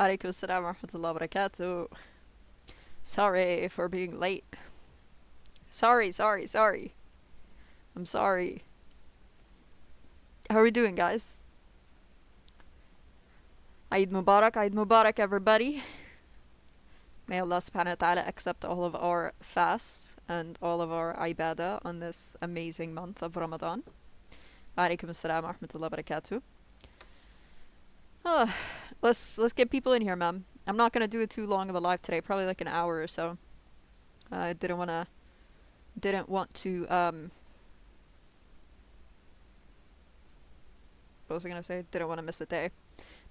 Alaikum assalam wa rahmatullahi wa barakatuh. Sorry for being late. Sorry. I'm sorry. How are we doing, guys? Eid Mubarak, everybody. May Allah subhanahu wa ta'ala accept all of our fasts and all of our ibadah on this amazing month of Ramadan. Alaikum assalam wa rahmatullahi wa barakatuh. Let's get people in here, ma'am. I'm not gonna do it too long of a live today, probably like an hour or so. I didn't want to what was I gonna say? Didn't want to miss a day.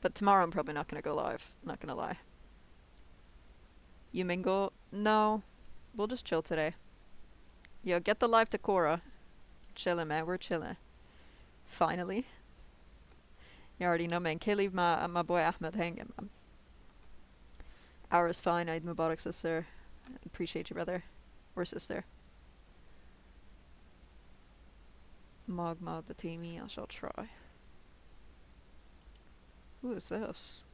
But tomorrow I'm probably not gonna go live. Not gonna lie. You mingle? No. We'll just chill today. Yo, get the live to Cora. Chillin', man. We're chillin'. Finally. You already know, man. Can't leave my boy Ahmed hanging, man. Hour is fine. Eid Mubarak, sister. Appreciate you, brother. Or sister. Magma the Tami, I shall try. Who is this?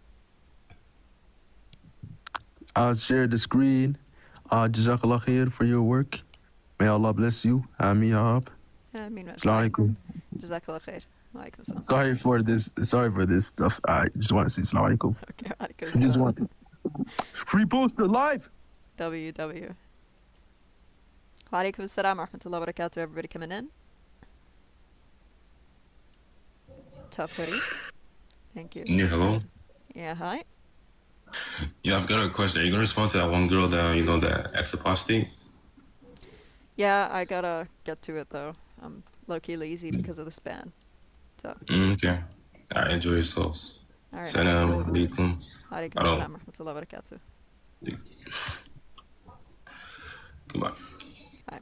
I'll share the screen. Jazakallah khair for your work. May Allah bless you. Ameen ya Rab. Ameen. Assalamu alaikum. Jazakallah khair. Walaikum assalam. Sorry for this stuff. I just want to say assalamu alaikum. Okay, walaikum I just assalam. want free poster live. WW. Walaikum assalam wa rahmatullahi wa barakatuh. Everybody coming in. Tough hoodie. Thank you. Yeah, hello. Yeah, hi. Yeah, I've got a question. Are you gonna respond to that one girl that that ex-apostate? Yeah, I gotta get to it though. I'm low-key lazy because of the span. So. Okay. All right, enjoy yourselves. All right. Assalamu alaikum. Alaikum assalam wa rahmatullahi wa barakatuh. Goodbye. Bye.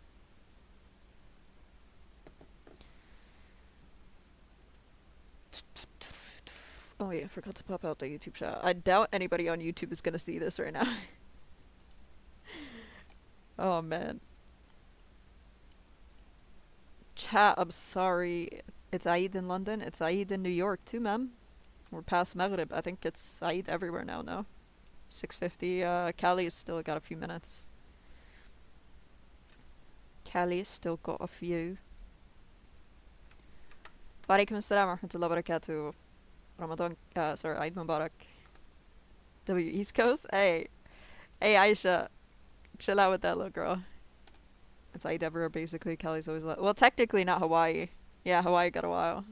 Oh yeah, I forgot to pop out the YouTube chat. I doubt anybody on YouTube is gonna see this right now. Oh man. Chat, I'm sorry. It's Eid in London. It's Eid in New York too, ma'am. We're past Maghrib. I think it's Eid everywhere now, no? 6:50. Cali's still got a few minutes. Cali's still got a few. Walaikum assalam wa rahmatullahi wa barakatuh. Ramadan, Eid Mubarak. W East Coast? Hey, Aisha. Chill out with that little girl. It's Eid everywhere, basically. Cali's always well, technically not Hawaii. Yeah, Hawaii got a while.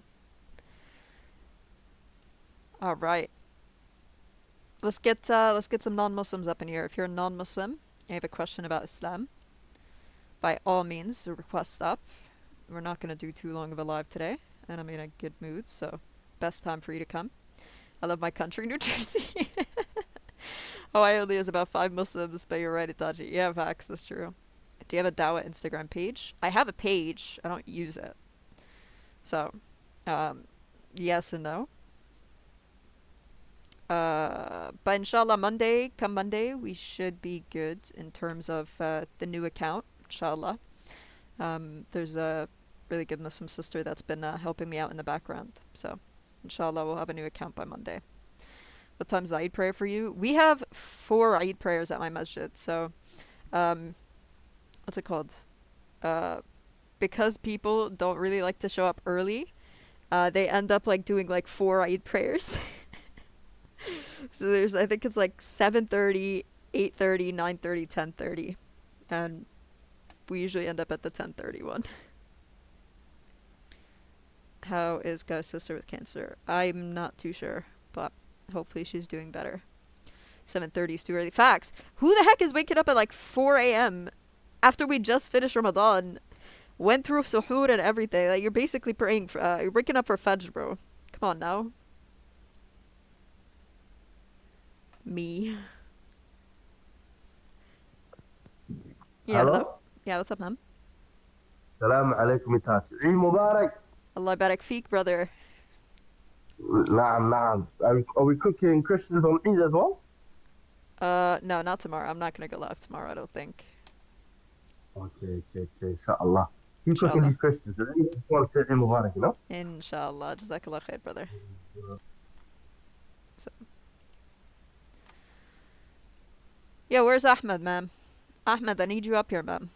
Alright. Let's get some non-Muslims up in here. If you're a non-Muslim and you have a question about Islam, by all means, request up. We're not gonna do too long of a live today, and I'm in a good mood, so best time for you to come. I love my country, New Jersey. Hawaii only has about 5 Muslims, but you're right, Itachi. Yeah, facts, that's true. Do you have a Dawah Instagram page? I have a page. I don't use it. So, yes and no. But inshallah, come Monday, we should be good in terms of the new account, inshallah. There's a really good Muslim sister that's been helping me out in the background. So, inshallah, we'll have a new account by Monday. What time's the Eid prayer for you? We have 4 Eid prayers at my masjid. So, what's it called? Because people don't really like to show up early, they end up like doing like 4 Eid prayers. So I think it's like 7:30, 8:30, 9:30, 10:30, and we usually end up at the 10:30 one. How is Guy's sister with cancer? I'm not too sure, but hopefully she's doing better. 7:30 is too early. Facts. Who the heck is waking up at like 4 a.m. after we just finished Ramadan, went through suhoor and everything? Like, you're basically praying for, you're waking up for Fajr, bro. Come on now. Me. Yeah, hello? Yeah, what's up, man? Salam alaikum Itachi. Eid Mubarak. Allah barak feek, brother. Naam. Are we cooking Christians on Eid as well? No, not tomorrow. I'm not gonna go live tomorrow, I don't think. Okay. Inshallah. Keep cooking these Christians. I really just want to say Eid Mubarak, you know? Inshallah. Jazakallah khair, brother. So. Yeah, where's Ahmed, ma'am? Ahmed, I need you up here, ma'am.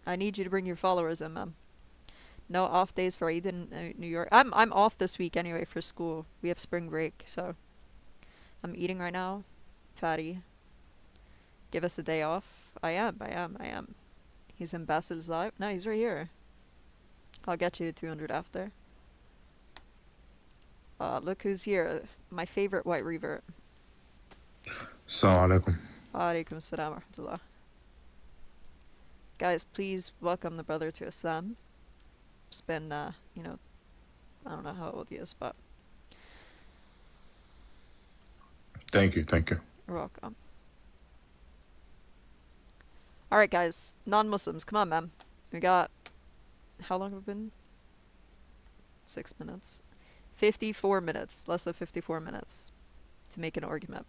I need you to bring your followers in, ma'am. No off days for Eid in New York. I'm off this week anyway for school. We have spring break, so I'm eating right now. Fatty. Give us a day off. I am. He's in Bassel's live. No, he's right here. I'll get you 200 after. Look who's here. My favorite white revert. Assalamu alaikum. Alaikum assalam wa rahmatullah. Guys, please welcome the brother to Islam. It's been, I don't know how old he is, but Thank you. you're welcome. Alright, guys. Non-Muslims, come on, man. We got... How long have we been? 6 minutes. 54 minutes. Less than 54 minutes to make an argument.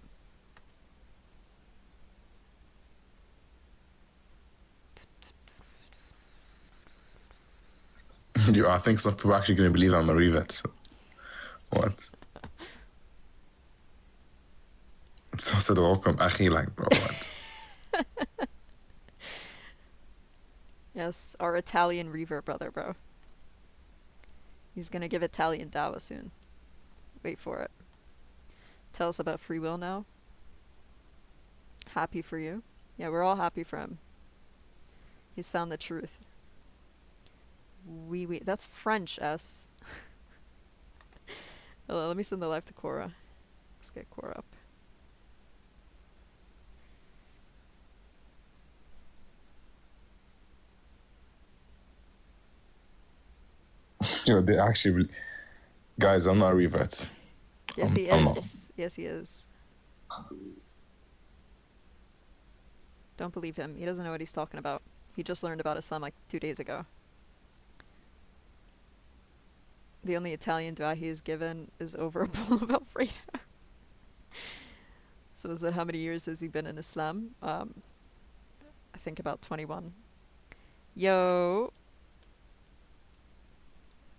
I think some people are actually going to believe I'm a revet. What? So said welcome, akhi, like, bro, what? Yes, our Italian revert brother, bro. He's gonna give Italian dawah soon. Wait for it. Tell us about free will now. Happy for you. Yeah, we're all happy for him. He's found the truth. Oui. That's French, S. Hello, let me send the live to Cora. Let's get Cora up. They actually... Guys, I'm not a revet. Yes, he I'm not. is. Yes, he is. Don't believe him. He doesn't know what he's talking about. He just learned about Islam like 2 days ago. The only Italian dua he is given is over a bowl of Alfredo. So is that how many years has he been in Islam? I think about 21. Yo.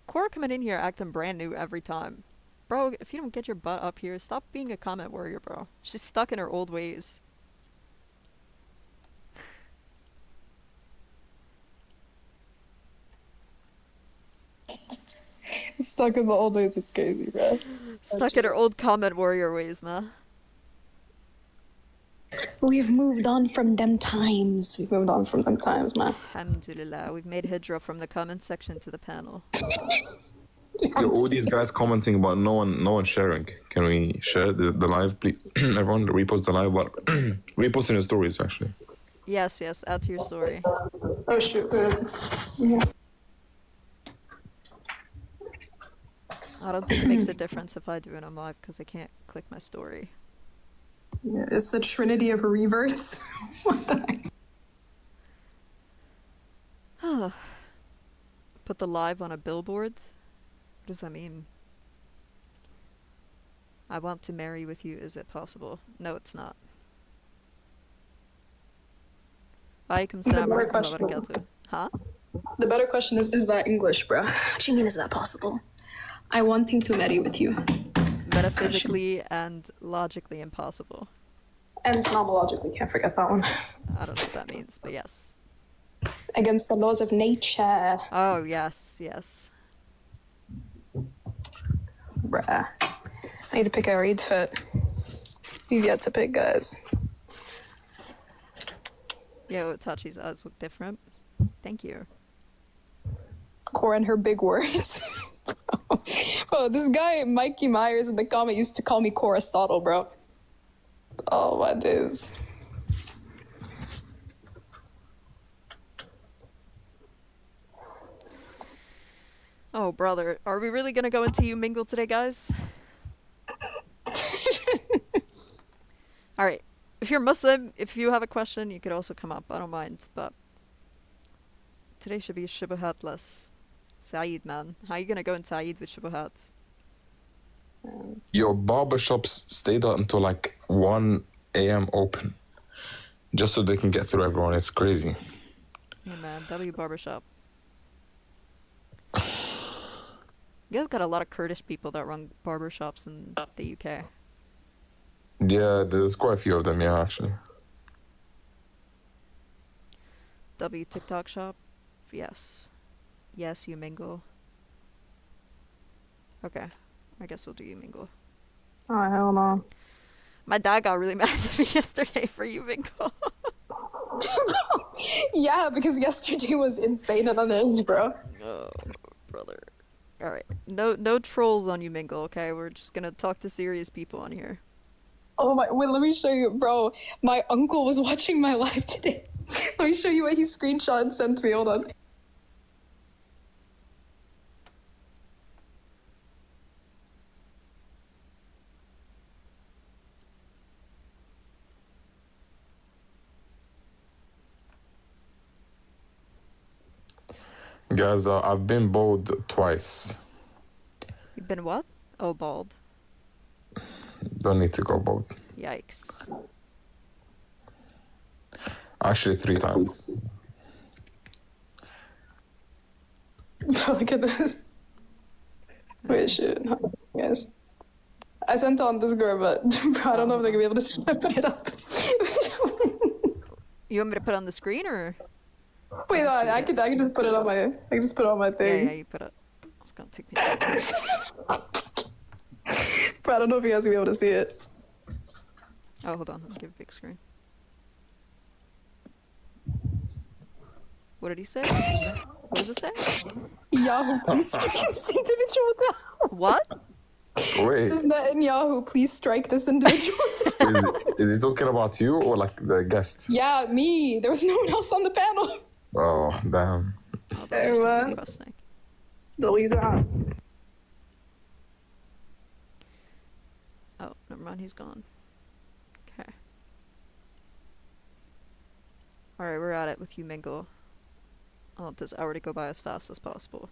Cora coming in here acting brand new every time. Bro, if you don't get your butt up here, stop being a comment warrior, bro. She's stuck in her old ways. Stuck in the old ways, it's crazy, bro. Stuck in her old comment warrior ways, man. We've moved on from them times. We've moved on from them times, man. Alhamdulillah. We've made hijrah from the comment section to the panel. Yo, all these guys commenting about no one sharing. Can we share the live, please? Everyone, repost the live, but repost in your stories, actually. Yes, add to your story. Oh, shoot. I don't think it makes a difference if I do it on live because I can't click my story. Yeah, it's the trinity of reverts. What the heck? Put the live on a billboard? What does that mean? I want to marry with you. Is it possible? No, it's not. Alaikum salam wa rahmatullahi wa barakatuh. Huh? The better question is that English, bro? What do you mean, is that possible? I wanting to marry with you. Metaphysically and logically impossible. And phenomenologically, can't forget that one. I don't know what that means, but yes. Against the laws of nature. Oh, yes. Bruh. I need to pick a reed fit. You've yet to pick, guys. Yo, Tachi's eyes look different. Thank you. Cora and her big words. Oh, this guy, Mikey Myers, in the comment used to call me Coristotle, bro. Oh, my days. Oh, brother. Are we really gonna go into You Mingle today, guys? Alright. If you're Muslim, if you have a question, you could also come up. I don't mind, but... Today should be Shubuhat-less. Saeed, man. How you gonna go into Saeed with Shubuhat? Your barbershops stayed up until like 1 a.m. open. Just so they can get through everyone. It's crazy. Yeah, man. W Barbershop. You guys got a lot of Kurdish people that run barbershops in the UK. Yeah, there's quite a few of them. Yeah, actually. W TikTok shop. Yes. Yes, you mingle. Okay. I guess we'll do you mingle. Oh, hell no. My dad got really mad at me yesterday for you mingle. Yeah, because yesterday was insane and unhinged, bro. Oh, brother. All right. No trolls on you mingle, okay? We're just going to talk to serious people on here. Oh my, wait, let me show you, bro. My uncle was watching my live today. Let me show you what he screenshot and sent me. Hold on. Guys, I've been bald twice. You've been what? Oh, bald. Don't need to go bald. Yikes. Actually, 3 times. Bro, look at this. Wait, shit. Yes. I sent on this girl, but bro, I don't know if they're gonna be able to put it up. You want me to put it on the screen or? Wait, no, I can just put it on my Yeah, thing. you put it. It's gonna take me a second. Bro, I don't know if you guys will be able to see it. Oh, hold on. Let me give a big screen. What did he say? What does it say? Yahoo, please strike this individual down. What? Wait, This is Netanyahu, please strike this individual down. is he talking about you or like the guest? Yeah, me. There was no one else on the panel. Oh, damn. Oh, there's something requesting. Delete that. Oh, never mind. He's gone. Okay. All right, we're at it with you, Mingle. I want this hour to go by as fast as possible.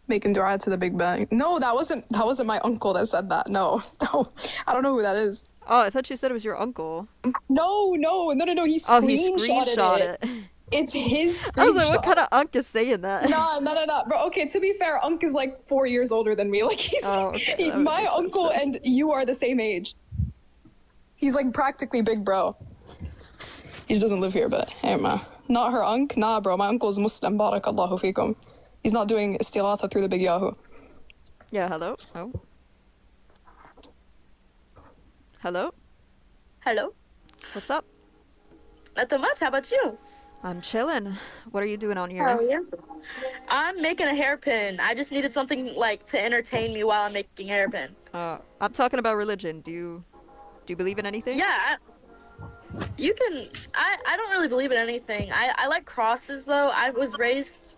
Making dua to the Big Bang. No, that wasn't my uncle that said that. No, no, I don't know who that is. Oh, I thought you said it was your uncle. No. He Oh, he screenshot it. It's his screenshot. I was like, what kind of unk is saying that? No. Bro, okay, to be fair, Unk is like 4 years older than me. Like, he's Oh, okay, that would my make sense uncle then. and you are the same age. He's like practically big bro. He just doesn't live here, but hey, ma. Not her Unk? Nah, bro, my uncle is Muslim. Barakallahu fikum. He's not doing istilatha through the big Yahoo. Yeah, hello? Oh. Hello? Hello. What's up? Nothing much. How about you? I'm chilling. What are you doing on here? Oh yeah. I'm making a hairpin. I just needed something like to entertain me while I'm making a hairpin. I'm talking about religion. Do you believe in anything? Yeah. You can. I don't really believe in anything. I like crosses though. I was raised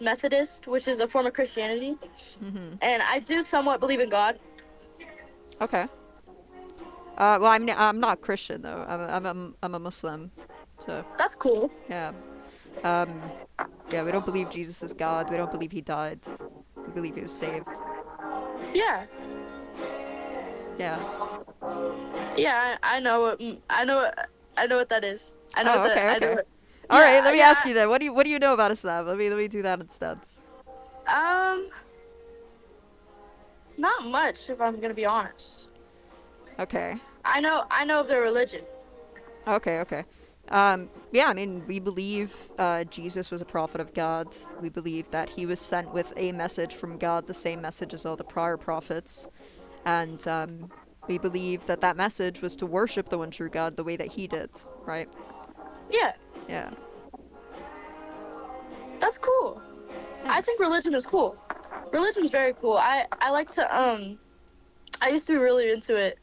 Methodist, which is a form of Christianity, and I do somewhat believe in God. Okay. Well, I'm not Christian though. I'm a Muslim, so That's cool. yeah. Yeah, we don't believe Jesus is God. We don't believe he died. We believe he was saved. Yeah. Yeah. Yeah. I know what that is. I know Oh, what okay, I know okay. what- All right, Yeah, let me yeah, ask you then. What do you know about Islam? Let me do that instead. Not much, if I'm gonna be honest. Okay. I know of their religion. Okay. Yeah, I mean, we believe Jesus was a prophet of God. We believe that he was sent with a message from God, the same message as all the prior prophets. And we believe that that message was to worship the one true God the way that he did, right? Yeah, Yeah. that's cool. I think Thanks. religion is cool. Religion's very cool. I like to I used to be really into it.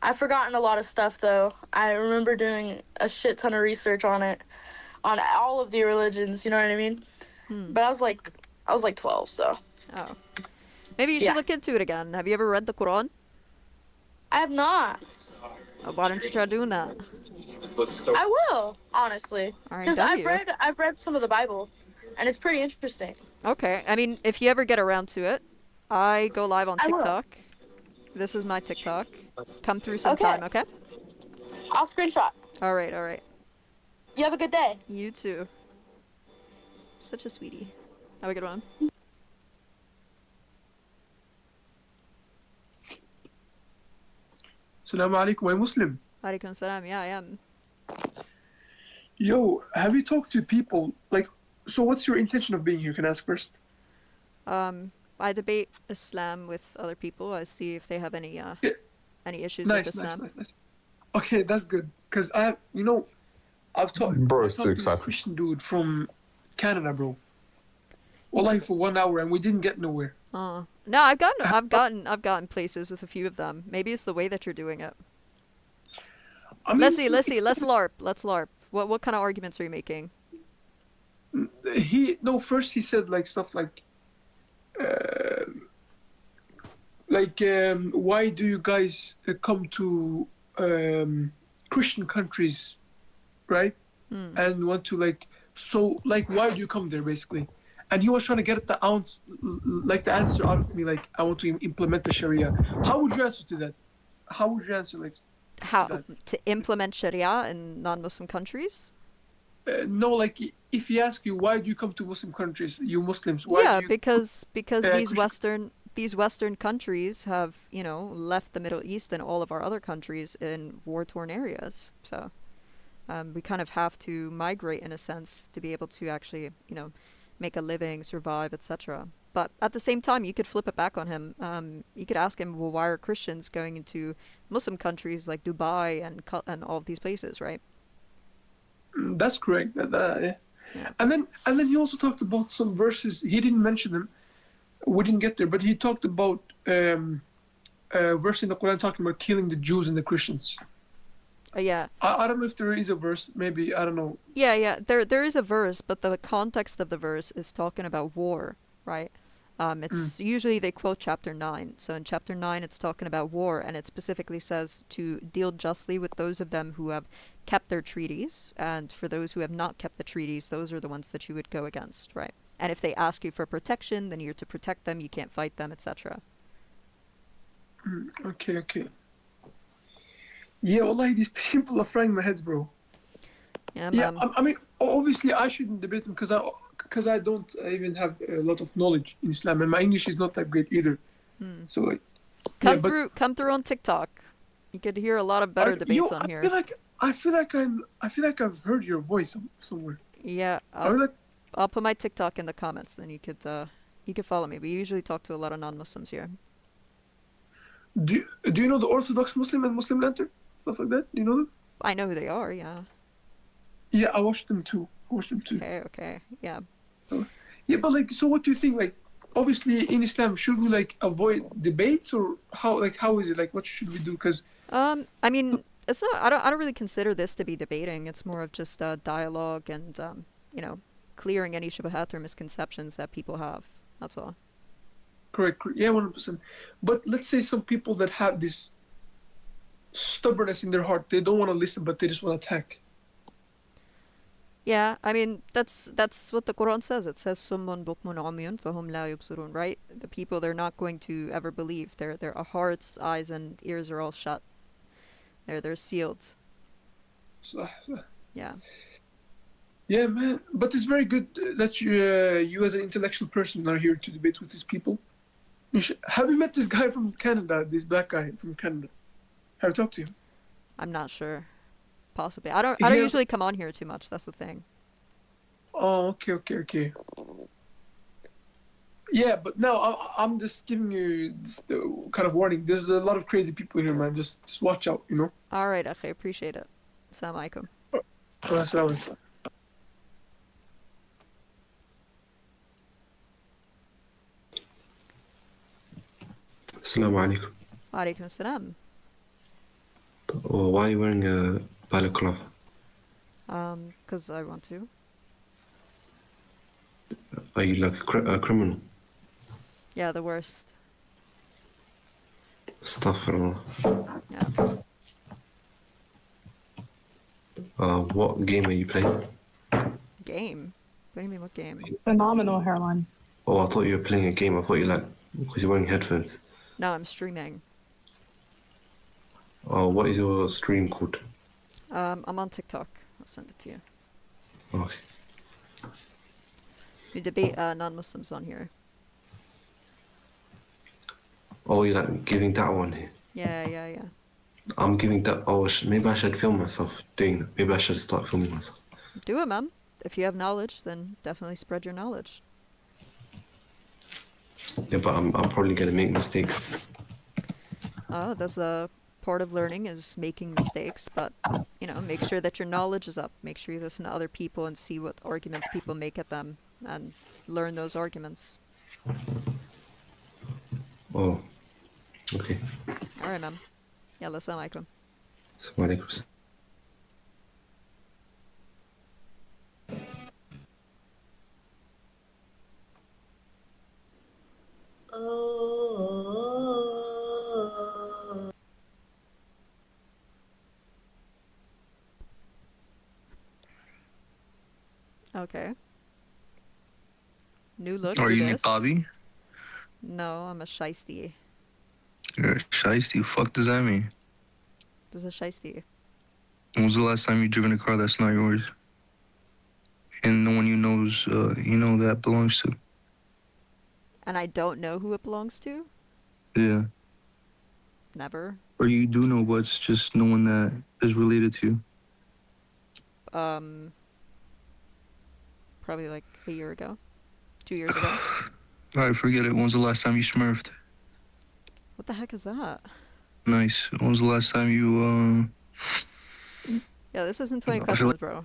I've forgotten a lot of stuff though. I remember doing a shit ton of research on it, on all of the religions. You know what I mean? But I was like 12, so Oh. Maybe you should Yeah. look into it again. Have you ever read the Quran? I have not. Why don't you try doing that? I will, honestly, All right, because W. I've read some of the Bible, and it's pretty interesting. Okay. I mean, if you ever get around to it, I go live on I will. TikTok. This is my TikTok. Come through Okay. sometime, okay? I'll screenshot. All right. You have a good day. You too. Such a sweetie. Have a good one. Assalamu alaikum, I'm Muslim. Alaikum salam. Yeah, I am. Yo, have you talked to people like? So, what's your intention of being here? Can I ask first? I debate Islam with other people. I see if they have any Yeah. any issues with Nice, Islam. nice. Okay, that's good. Cause I've talked. Bro, I it's too talked to this exciting. Christian dude from Canada, bro. Wallahi, for 1 hour, and we didn't get nowhere. No, I've gotten places with a few of them. Maybe it's the way that you're doing it. I mean, Let's see. it's- Let's LARP. Let's LARP. What kind of arguments are you making? First he said like stuff why do you guys come to Christian countries, right? And want to why do you come there basically? And he was trying to get the answer out of me, like I want to implement the Sharia. How would you answer to that? How would you answer like? How that? to implement Sharia in non-Muslim countries? No, like if he asks you why do you come to Muslim countries, you Muslims? Why Yeah, do you, because Christian- these Western countries have, left the Middle East and all of our other countries in war-torn areas. So we kind of have to migrate in a sense to be able to actually, make a living, survive, etc. But at the same time, you could flip it back on him. You could ask him, well, why are Christians going into Muslim countries like Dubai and all of these places, right? That's correct. Yeah. Yeah. And then he also talked about some verses. He didn't mention them. We didn't get there, but he talked about a verse in the Quran talking about killing the Jews and the Christians. Yeah. I don't know if there is a verse. Maybe I don't know. Yeah. There is a verse, but the context of the verse is talking about war, right? It's usually they quote chapter 9. So in chapter 9, it's talking about war, and it specifically says to deal justly with those of them who have kept their treaties, and for those who have not kept the treaties, those are the ones that you would go against, right? And if they ask you for protection, then you're to protect them. You can't fight them, etc. Okay. Yeah, wallahi, these people are frying my heads, bro. Yeah, Yeah, man. I mean, obviously, I shouldn't debate them because I don't even have a lot of knowledge in Islam, and my English is not that great either. So like, Come yeah, but come through on TikTok. You could hear a lot of better debates on here. I feel like I've heard your voice somewhere. Yeah, I feel like I'll put my TikTok in the comments, and you could follow me. We usually talk to a lot of non-Muslims here. do you know the Orthodox Muslim and Muslim Lantern stuff like that? Do you know them? I know who they are. Yeah. Yeah, I watched them too. Okay. Yeah. Yeah, but like, so what do you think? Like, obviously in Islam, should we like avoid debates or how is it? Like, what should we do? Because I mean, it's not. I don't really consider this to be debating. It's more of just dialogue and clearing any shubhat or misconceptions that people have. That's all. correct. Yeah, 100%. But let's say some people that have this stubbornness in their heart, they don't want to listen, but they just want to attack. Yeah, I mean that's what the Quran says. It says summun bukmun umyun fahum la yubsirun, right? The people, they're not going to ever believe. Their hearts, eyes, and ears are all shut. They're sealed. So, Yeah. yeah, man. But it's very good that you as an intellectual person are here to debate with these people. Have you met this guy from Canada? This black guy from Canada? Have you talked to him? I'm not sure. Possibly. I don't Yeah. usually come on here too much. That's the thing. Oh, okay. Yeah, but no, I'm just giving you this kind of warning. There's a lot of crazy people here, man. Just watch out, you know. All right, okay, appreciate it. Assalamu alaikum. Assalamu alaikum. Assalamu alaikum. Wa alaikum assalam. Why are you wearing a balaclava? 'Cause I want to. Are you like a criminal? Yeah, the worst. Astaghfirullah. Yeah. What game are you playing? Game? What do you mean, what game? Phenomenal hairline. Oh, I thought you were playing a game. I thought you like, because you're wearing headphones. No, I'm streaming. What is your stream called? I'm on TikTok. I'll send it to you. Okay. We debate non-Muslims on here. Oh, you're like giving that one here. Yeah. I'm giving that. Oh, maybe I should film myself doing that. Maybe I should start filming myself. Do it, man. If you have knowledge, then definitely spread your knowledge. Yeah, but I'm probably gonna make mistakes. Oh, that's a part of learning is making mistakes, but make sure that your knowledge is up. Make sure you listen to other people and see what arguments people make at them and learn those arguments. Oh, okay. All right, man. Yalla, assalamu alaikum. Assalamu alaikum. Okay. New look. Are who you dis? Nitabi? No, I'm a shiesty. You're a shiesty. Fuck does that mean? This is a shiesty. When was the last time you driven a car that's not yours? And no one you knows, that belongs to? And I don't know who it belongs to? Yeah. Never. Or you do know, but it's just no one that is related to you. Probably like a year ago. 2 years ago. Alright, forget it. When was the last time you smurfed? What the heck is that? Nice. When was the last time you, Yeah, this isn't 20 I feel questions, like- bro.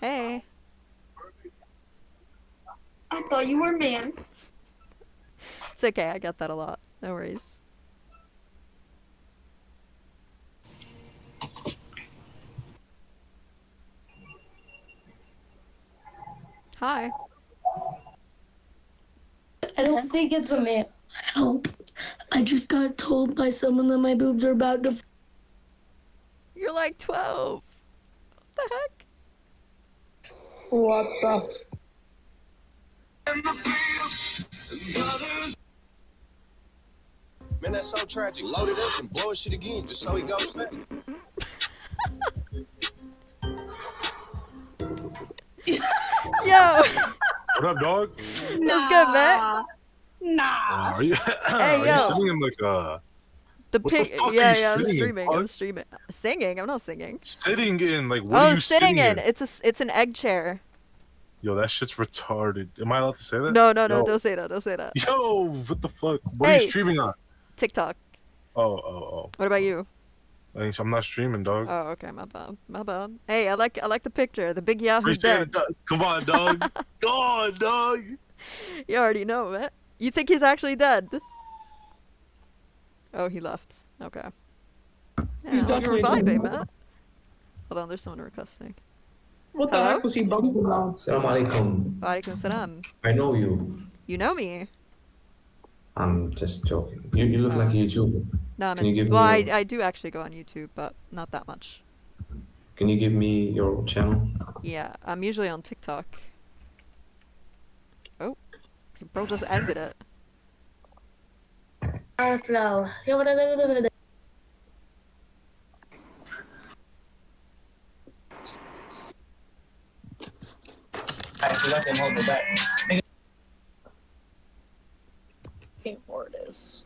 Hey. I thought you were a man. It's okay, I get that a lot. No worries. Hi. I don't think it's a man. Help. I just got told by someone that my boobs are about to. You're like 12. What the heck? What the? Man, that's so tragic. Load it up and blow his shit again just so he goes back. Yo! What up, dog? What's good, man? Nah. Are you, Hey, are yo. you sitting in like The what the pic. fuck are Yeah, you yeah, I'm sitting in, streaming. dog? I'm streaming. Singing. I'm not singing. sitting in like what Oh, are you sitting in. in? It's an egg chair. Yo, that shit's retarded. Am I allowed to say that? No, no, Yo. don't say that. Don't say that. Yo, what the fuck? What are Hey. you streaming on? TikTok. Oh. What about you? I'm not streaming, dog. Oh, okay, my bad. My bad. Hey, I like the picture. The big Yahoo Appreciate it, dead. dog. Come on, dog. Go on, dog. You already know, man. You think he's actually dead? Oh, he left. Okay. Yeah, He's you're definitely vibing, dead. man. Hold on, there's someone requesting. What the Hello? heck was he bumping on? Assalamu alaikum. Walaikum salam. I know you. You know me? I'm just joking. You look like a YouTuber. No, I'm Can you give well, me I do actually go on YouTube, but not that much. Can you give me your channel? Yeah, I'm usually on TikTok. Oh, bro just ended it. Flow. Okay, where it is.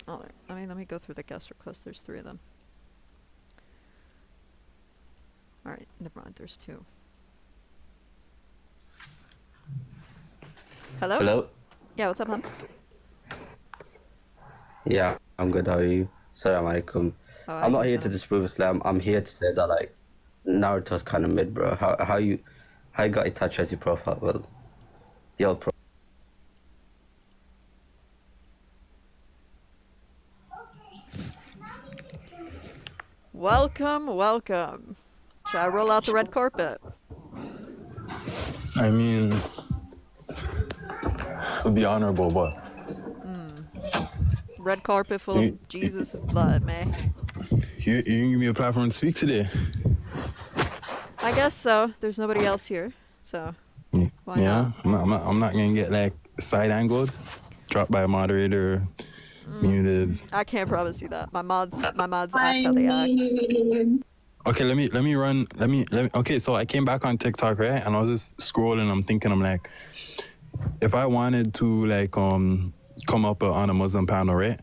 Oh, let me go through the guest requests. There's 3 of them. All right, never mind. There's 2. Hello? Hello? Yeah, what's up, hon? Yeah, I'm good. How are you? Assalamu alaikum. Oh, I'm not alaikum here to salam. disprove Islam. I'm here to say that like Naruto's kind of mid, bro. How you got Itachi as your profile? Well, your pro. Welcome, welcome. Should I roll out the red carpet? I mean, it'd be honorable, but Red carpet full of Jesus' blood, man. you can give me a platform to speak today. I guess so. There's nobody else here, so why Yeah, not? I'm not gonna get like side angled, dropped by a moderator, muted. I can't promise you that. My mods act how they act. Okay, let me run. Okay, so I came back on TikTok, right? And I was just scrolling. I'm thinking, I'm like, if I wanted to like come up on a Muslim panel, right?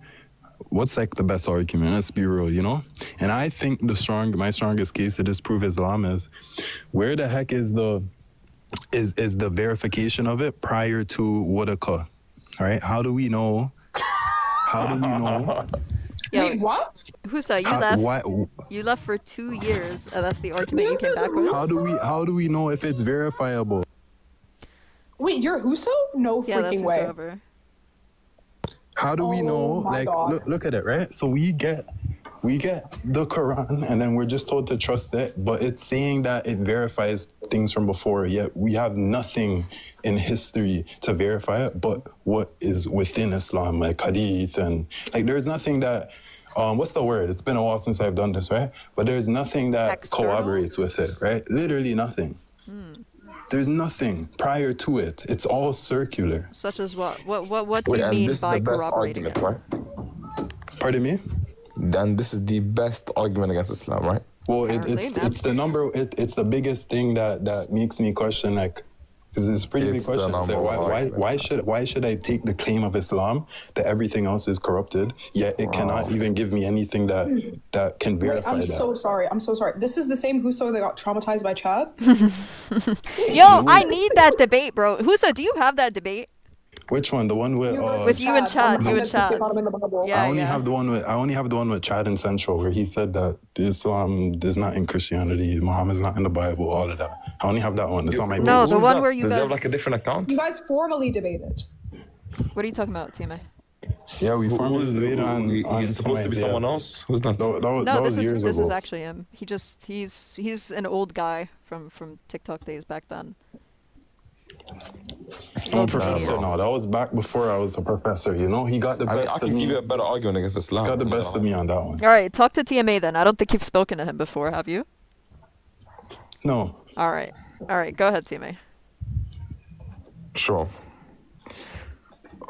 What's like the best argument? Let's be real, you know? And I think my strongest case to disprove Islam is where the heck is the verification of it prior to Wadaka? All right? How do we know? Yo, Wait, what? Husa, you left for 2 years, and that's the argument you came back with? How do we know if it's verifiable? Wait, you're Huso? No Yeah, that's freaking way. whosoever. How do we know? my Like, God. look at it, right? So we get the Quran, and then we're just told to trust it, but it's saying that it verifies things from before, yet we have nothing in history to verify it but what is within Islam, like hadith, and like there's nothing that, what's the word? It's been a while since I've done this, right? But there's nothing that corroborates with it, right? Literally nothing. There's nothing prior to it. It's all circular. Such as what? What do Wait, you and mean this is by the best corroborating argument, it? right? Pardon me? Then this is the best argument against Islam, right? Well, it's the number. It's the biggest thing that makes me question, like, because it's a pretty big question. It's like, why should I take the claim of Islam that everything else is corrupted, yet it cannot even give me anything that can verify I'm that? so sorry. I'm so sorry. This is the same Huso that got traumatized by Chad? Yo, I need that debate, bro. Husa, do you have that debate? Which one? The one with You and Chad. You and Chad. I only have the one with Chad and Central, where he said that Islam is not in Christianity, Muhammad's not in the Bible, all of that. I only have that one. That's on my No, page. the one where you Does guys... he have like a different account? You guys formally debated. What are you talking about, Timmy? Yeah, we formally debated on He's supposed to be someone else? Who's that? No, this is actually him. He's an old guy from TikTok days back then. I'm a professor now. That was back before I was a professor. You know, he got the best I of can me. give you a better argument against Islam. Got the best of me on that one. All right, talk to TMA then. I don't think you've spoken to him before, have you? No. All right, go ahead, TMA. Sure.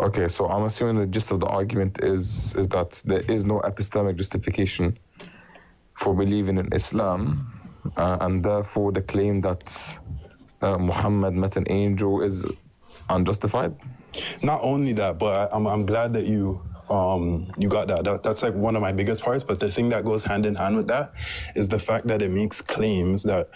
Okay, so I'm assuming the gist of the argument is that there is no epistemic justification for believing in Islam, and therefore the claim that Muhammad met an angel is unjustified. Not only that, but I'm glad that you got that. That's like one of my biggest parts. But the thing that goes hand in hand with that is the fact that it makes claims that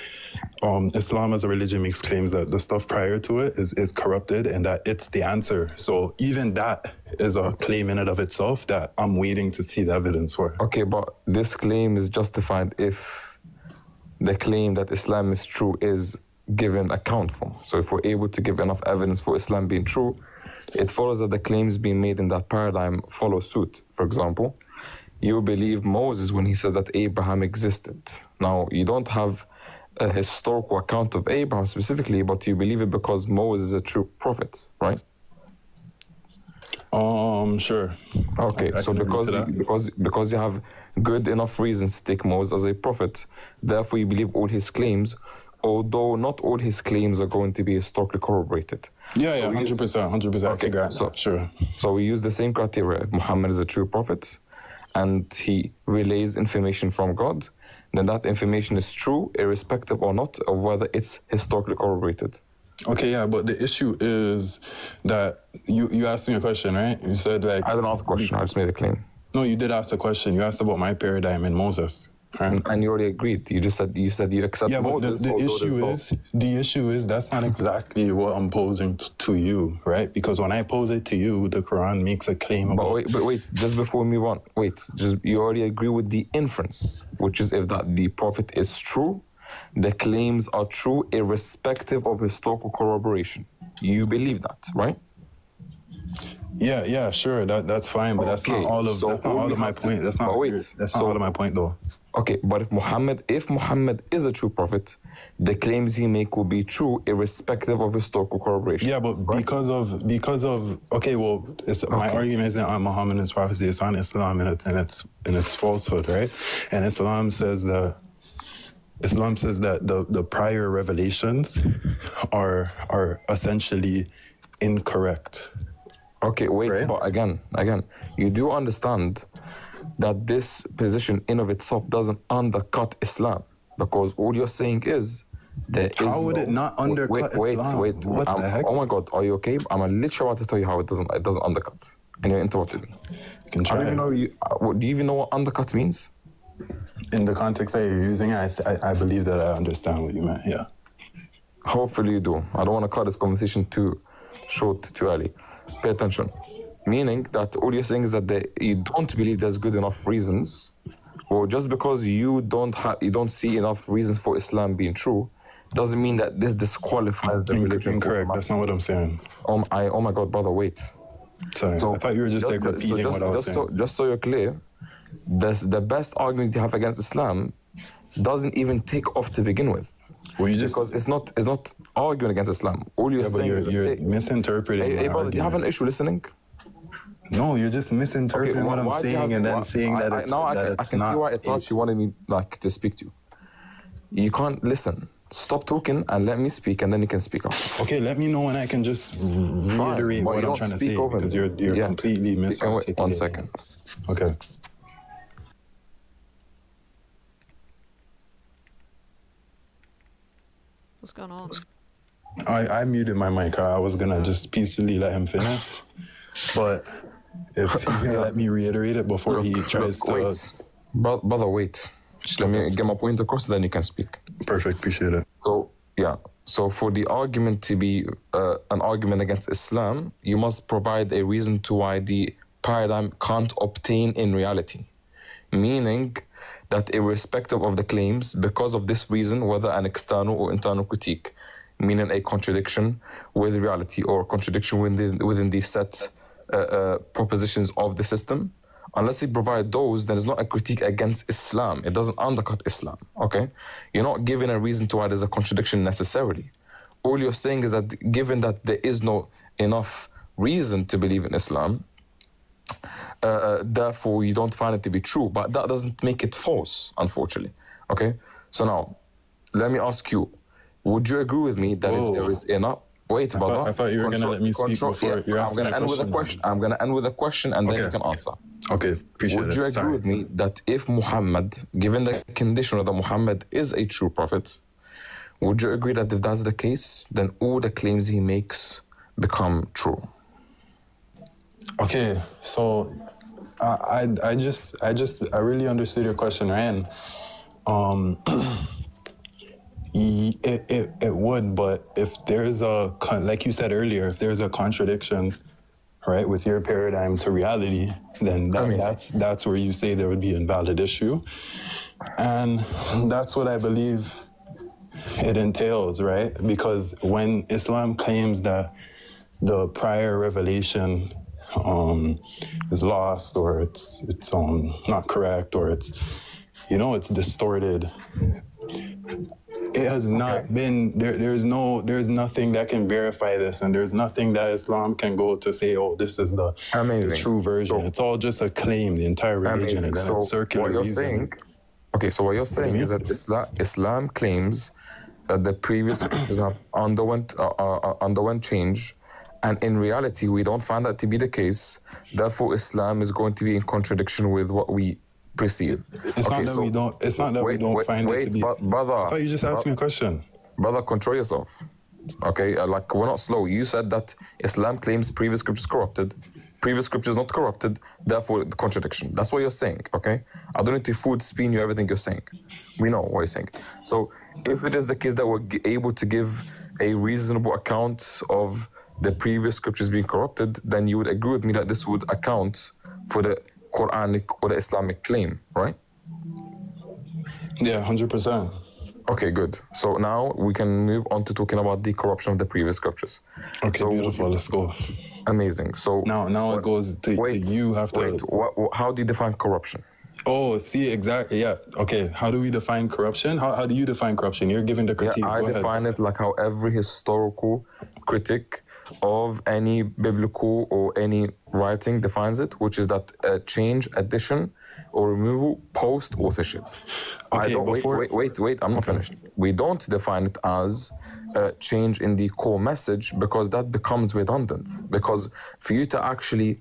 Islam as a religion makes claims that the stuff prior to it is corrupted and that it's the answer. So even that is a claim in and of itself that I'm waiting to see the evidence for. Okay, but this claim is justified if the claim that Islam is true is given account for. So if we're able to give enough evidence for Islam being true, it follows that the claims being made in that paradigm follow suit. For example, you believe Moses when he says that Abraham existed. Now, you don't have a historical account of Abraham specifically, but you believe it because Moses is a true prophet, right? Sure. Okay, so because you have good enough reasons to take Moses as a prophet, therefore you believe all his claims, although not all his claims are going to be historically corroborated. Yeah, 100%. Okay, sure. So we use the same criteria. If Muhammad is a true prophet and he relays information from God, then that information is true, irrespective or not of whether it's historically corroborated. Okay, yeah, but the issue is that you asked me a question, right? You said like... I didn't ask a question, I just made a claim. No, you did ask a question. You asked about my paradigm in Moses. Right? And you already agreed. You said you accept Moses. Yeah, but the issue is that's not exactly what I'm posing to you, right? Because when I pose it to you, the Quran makes a claim about... But wait, just before we move on, you already agree with the inference, which is if that the prophet is true, the claims are true irrespective of historical corroboration. You believe that, right? Yeah, sure. That's fine, but that's not all of my point. That's not all of my point, though. Okay, but if Muhammad is a true prophet, the claims he make will be true irrespective of historical corroboration. Yeah, but right? because of okay, well, my argument isn't on Muhammad's prophecy; it's on Islam and its falsehood, right? And Islam says that the prior revelations are essentially incorrect. Okay, wait, right? But again, you do understand that this position in of itself doesn't undercut Islam, because all you're saying is There is How would it not undercut Islam? What the heck? Oh my God, are you okay? I'm literally about to tell you how it doesn't undercut. And you interrupted me. You can try. I don't even know do you even know what undercut means? In the context that you're using it, I believe that I understand what you meant, yeah. Hopefully you do. I don't want to cut this conversation too short, too early. Pay attention. Meaning that all you're saying is that you don't believe there's good enough reasons, or just because you don't see enough reasons for Islam being true, doesn't mean that this disqualifies the religion. Incorrect. That's not what I'm saying. Oh my God, brother, wait. Sorry, I thought you were just like repeating what I was saying. Just so you're clear, the best argument you have against Islam doesn't even take off to begin with. Because it's not arguing against Islam. All you're saying is you're misinterpreting. Hey brother, do you have an issue listening? No, you're just misinterpreting what I'm saying and then saying that it's not. I can see why it thought you wanted me to speak to you. You can't listen. Stop talking and let me speak, and then you can speak up. Okay, let me know when I can just reiterate what I'm trying to say, because you're completely misarticulating. 1 second. Okay. What's going on? I muted my mic. I was gonna just peacefully let him finish, but if he's gonna let me reiterate it before he tries to... Brother, wait. Just let me get my point across, then you can speak. Perfect, appreciate it. So for the argument to be an argument against Islam, you must provide a reason to why the paradigm can't obtain in reality. Meaning that irrespective of the claims, because of this reason, whether an external or internal critique, meaning a contradiction with reality or contradiction within the set propositions of the system, unless you provide those, then it's not a critique against Islam. It doesn't undercut Islam, okay? You're not given a reason to why there's a contradiction necessarily. All you're saying is that given that there is no enough reason to believe in Islam, therefore you don't find it to be true. But that doesn't make it false, unfortunately, okay? So now, let me ask you, would you agree with me that if there is enough... Wait, brother. I thought you were going to let me speak before you're asking a question. I'm going to end with a question and then you can answer. Okay, appreciate it. Would you agree with me that if Muhammad, given the condition that Muhammad is a true prophet, would you agree that if that's the case, then all the claims he makes become true? Okay, so I really understood your question, Ryan. It would, but if there's like you said earlier, if there's a contradiction, right, with your paradigm to reality, then that's where you say there would be an invalid issue. And that's what I believe it entails, right? Because when Islam claims that the prior revelation is lost, or it's not correct, or it's distorted, it has not been there's nothing that can verify this, and there's nothing that Islam can go to say, oh, this is the true version. It's all just a claim, the entire religion, and then it's circular reasoning. So what you're saying is that Islam claims that the previous scriptures have underwent change, and in reality we don't find that to be the case. Therefore Islam is going to be in contradiction with what we perceive. It's not that we don't find it to be. Brother, I thought you just asked me a question. Brother, control yourself. Okay, we're not slow. You said that Islam claims previous scriptures corrupted, previous scriptures not corrupted, therefore the contradiction. That's what you're saying, okay? I don't need to food spin you everything you're saying. We know what you're saying. So if it is the case that we're able to give a reasonable account of the previous scriptures being corrupted, then you would agree with me that this would account for the Quranic or the Islamic claim, right? Yeah, 100%. Okay, good. So now we can move on to talking about the corruption of the previous scriptures. Okay, so beautiful. Let's go. Amazing. So now it goes to you have to... How do you define corruption? Oh, see, exactly, yeah. Okay, how do we define corruption? How do you define corruption? You're giving the critique. Yeah, I define it like how every historical critic of any biblical or any writing defines it, which is that change, addition, or removal post-authorship. Okay, wait, I'm not finished. We don't define it as change in the core message, because that becomes redundant. Because for you to actually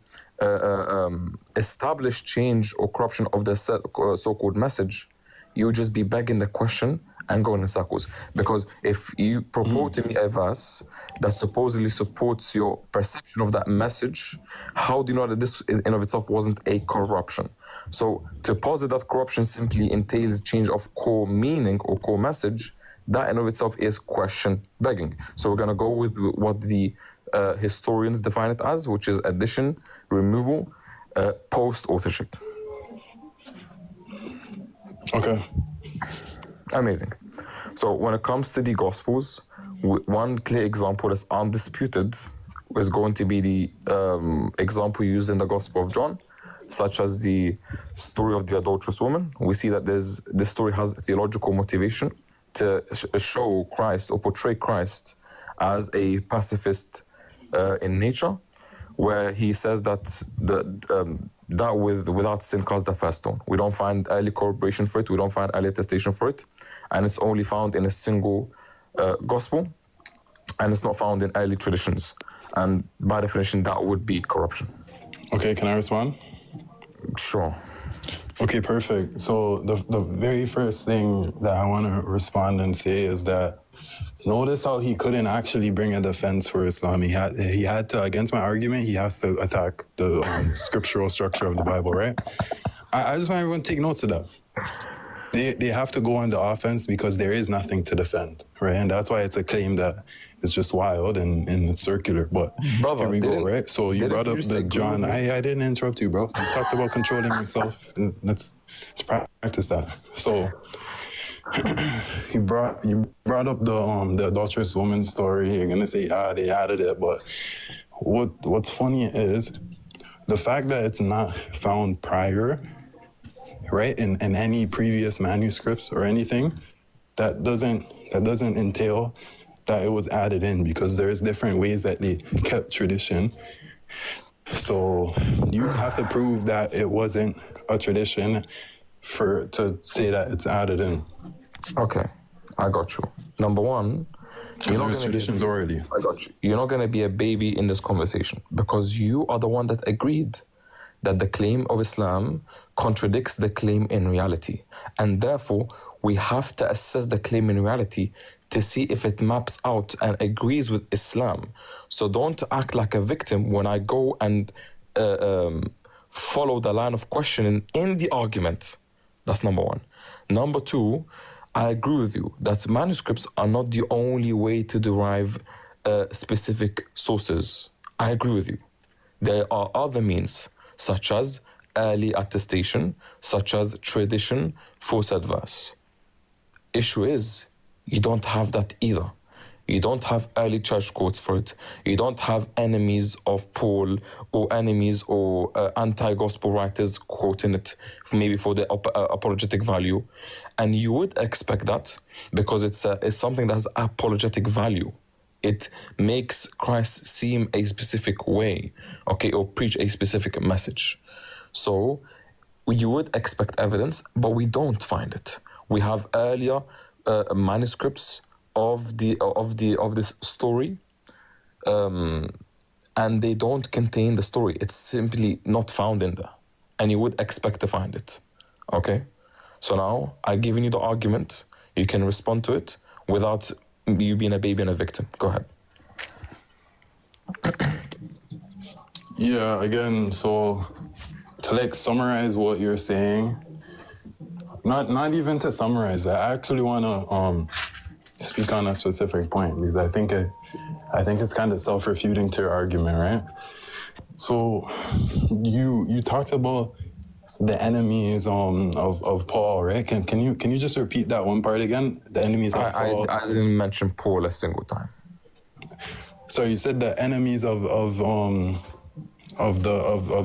establish change or corruption of the so-called message, you would just be begging the question and going in circles. Because if you propose to me a verse that supposedly supports your perception of that message, how do you know that this in of itself wasn't a corruption? So to posit that corruption simply entails change of core meaning or core message, that in of itself is question begging. So we're gonna go with what the historians define it as, which is addition, removal, post-authorship. Okay. Amazing. So when it comes to the Gospels, one clear example that's undisputed is going to be the example used in the Gospel of John, such as the story of the adulterous woman. We see that this story has theological motivation to show Christ or portray Christ as a pacifist in nature, where he says that that without sin cast the first stone. We don't find early corroboration for it. We don't find early attestation for it. And it's only found in a single gospel. And it's not found in early traditions. And by definition, that would be corruption. Okay, can I respond? Sure. Okay, perfect. So the very first thing that I want to respond and say is that notice how he couldn't actually bring a defense for Islam. He had to, against my argument, he has to attack the scriptural structure of the Bible, right? I just want everyone to take notes of that. They have to go on the offense because there is nothing to defend, right? And that's why it's a claim that is just wild and it's circular. But brother, here we go, right? So you brought up the John. I didn't interrupt you, bro. You talked about controlling yourself. Let's practice that. So you brought up the adulterous woman story. You're gonna say, they added it, but what's funny is the fact that it's not found prior, right, in any previous manuscripts or anything, that doesn't entail that it was added in, because there's different ways that they kept tradition. So you have to prove that it wasn't a tradition to say that it's added in. Okay, I got you. Number one, there's traditions already. I got you. You're not going to be a baby in this conversation because you are the one that agreed that the claim of Islam contradicts the claim in reality. And therefore, we have to assess the claim in reality to see if it maps out and agrees with Islam. So don't act like a victim when I go and follow the line of questioning in the argument. That's number one. Number two, I agree with you that manuscripts are not the only way to derive specific sources. I agree with you. There are other means, such as early attestation, such as tradition for said verse. Issue is, you don't have that either. You don't have early church quotes for it. You don't have enemies of Paul or enemies or anti-gospel writers quoting it, maybe for the apologetic value. And you would expect that because it's something that has apologetic value. It makes Christ seem a specific way, okay, or preach a specific message. So you would expect evidence, but we don't find it. We have earlier manuscripts of this story, and they don't contain the story. It's simply not found in there, and you would expect to find it. Okay, so now I've given you the argument. You can respond to it without you being a baby and a victim. Go ahead. Yeah, again, so to summarize what you're saying, not even to summarize that, I actually want to speak on a specific point because I think it's kind of self-refuting to your argument, right? So you talked about the enemies of Paul, right? Can you just repeat that one part again? The enemies of Paul. I didn't mention Paul a single time. So you said the enemies of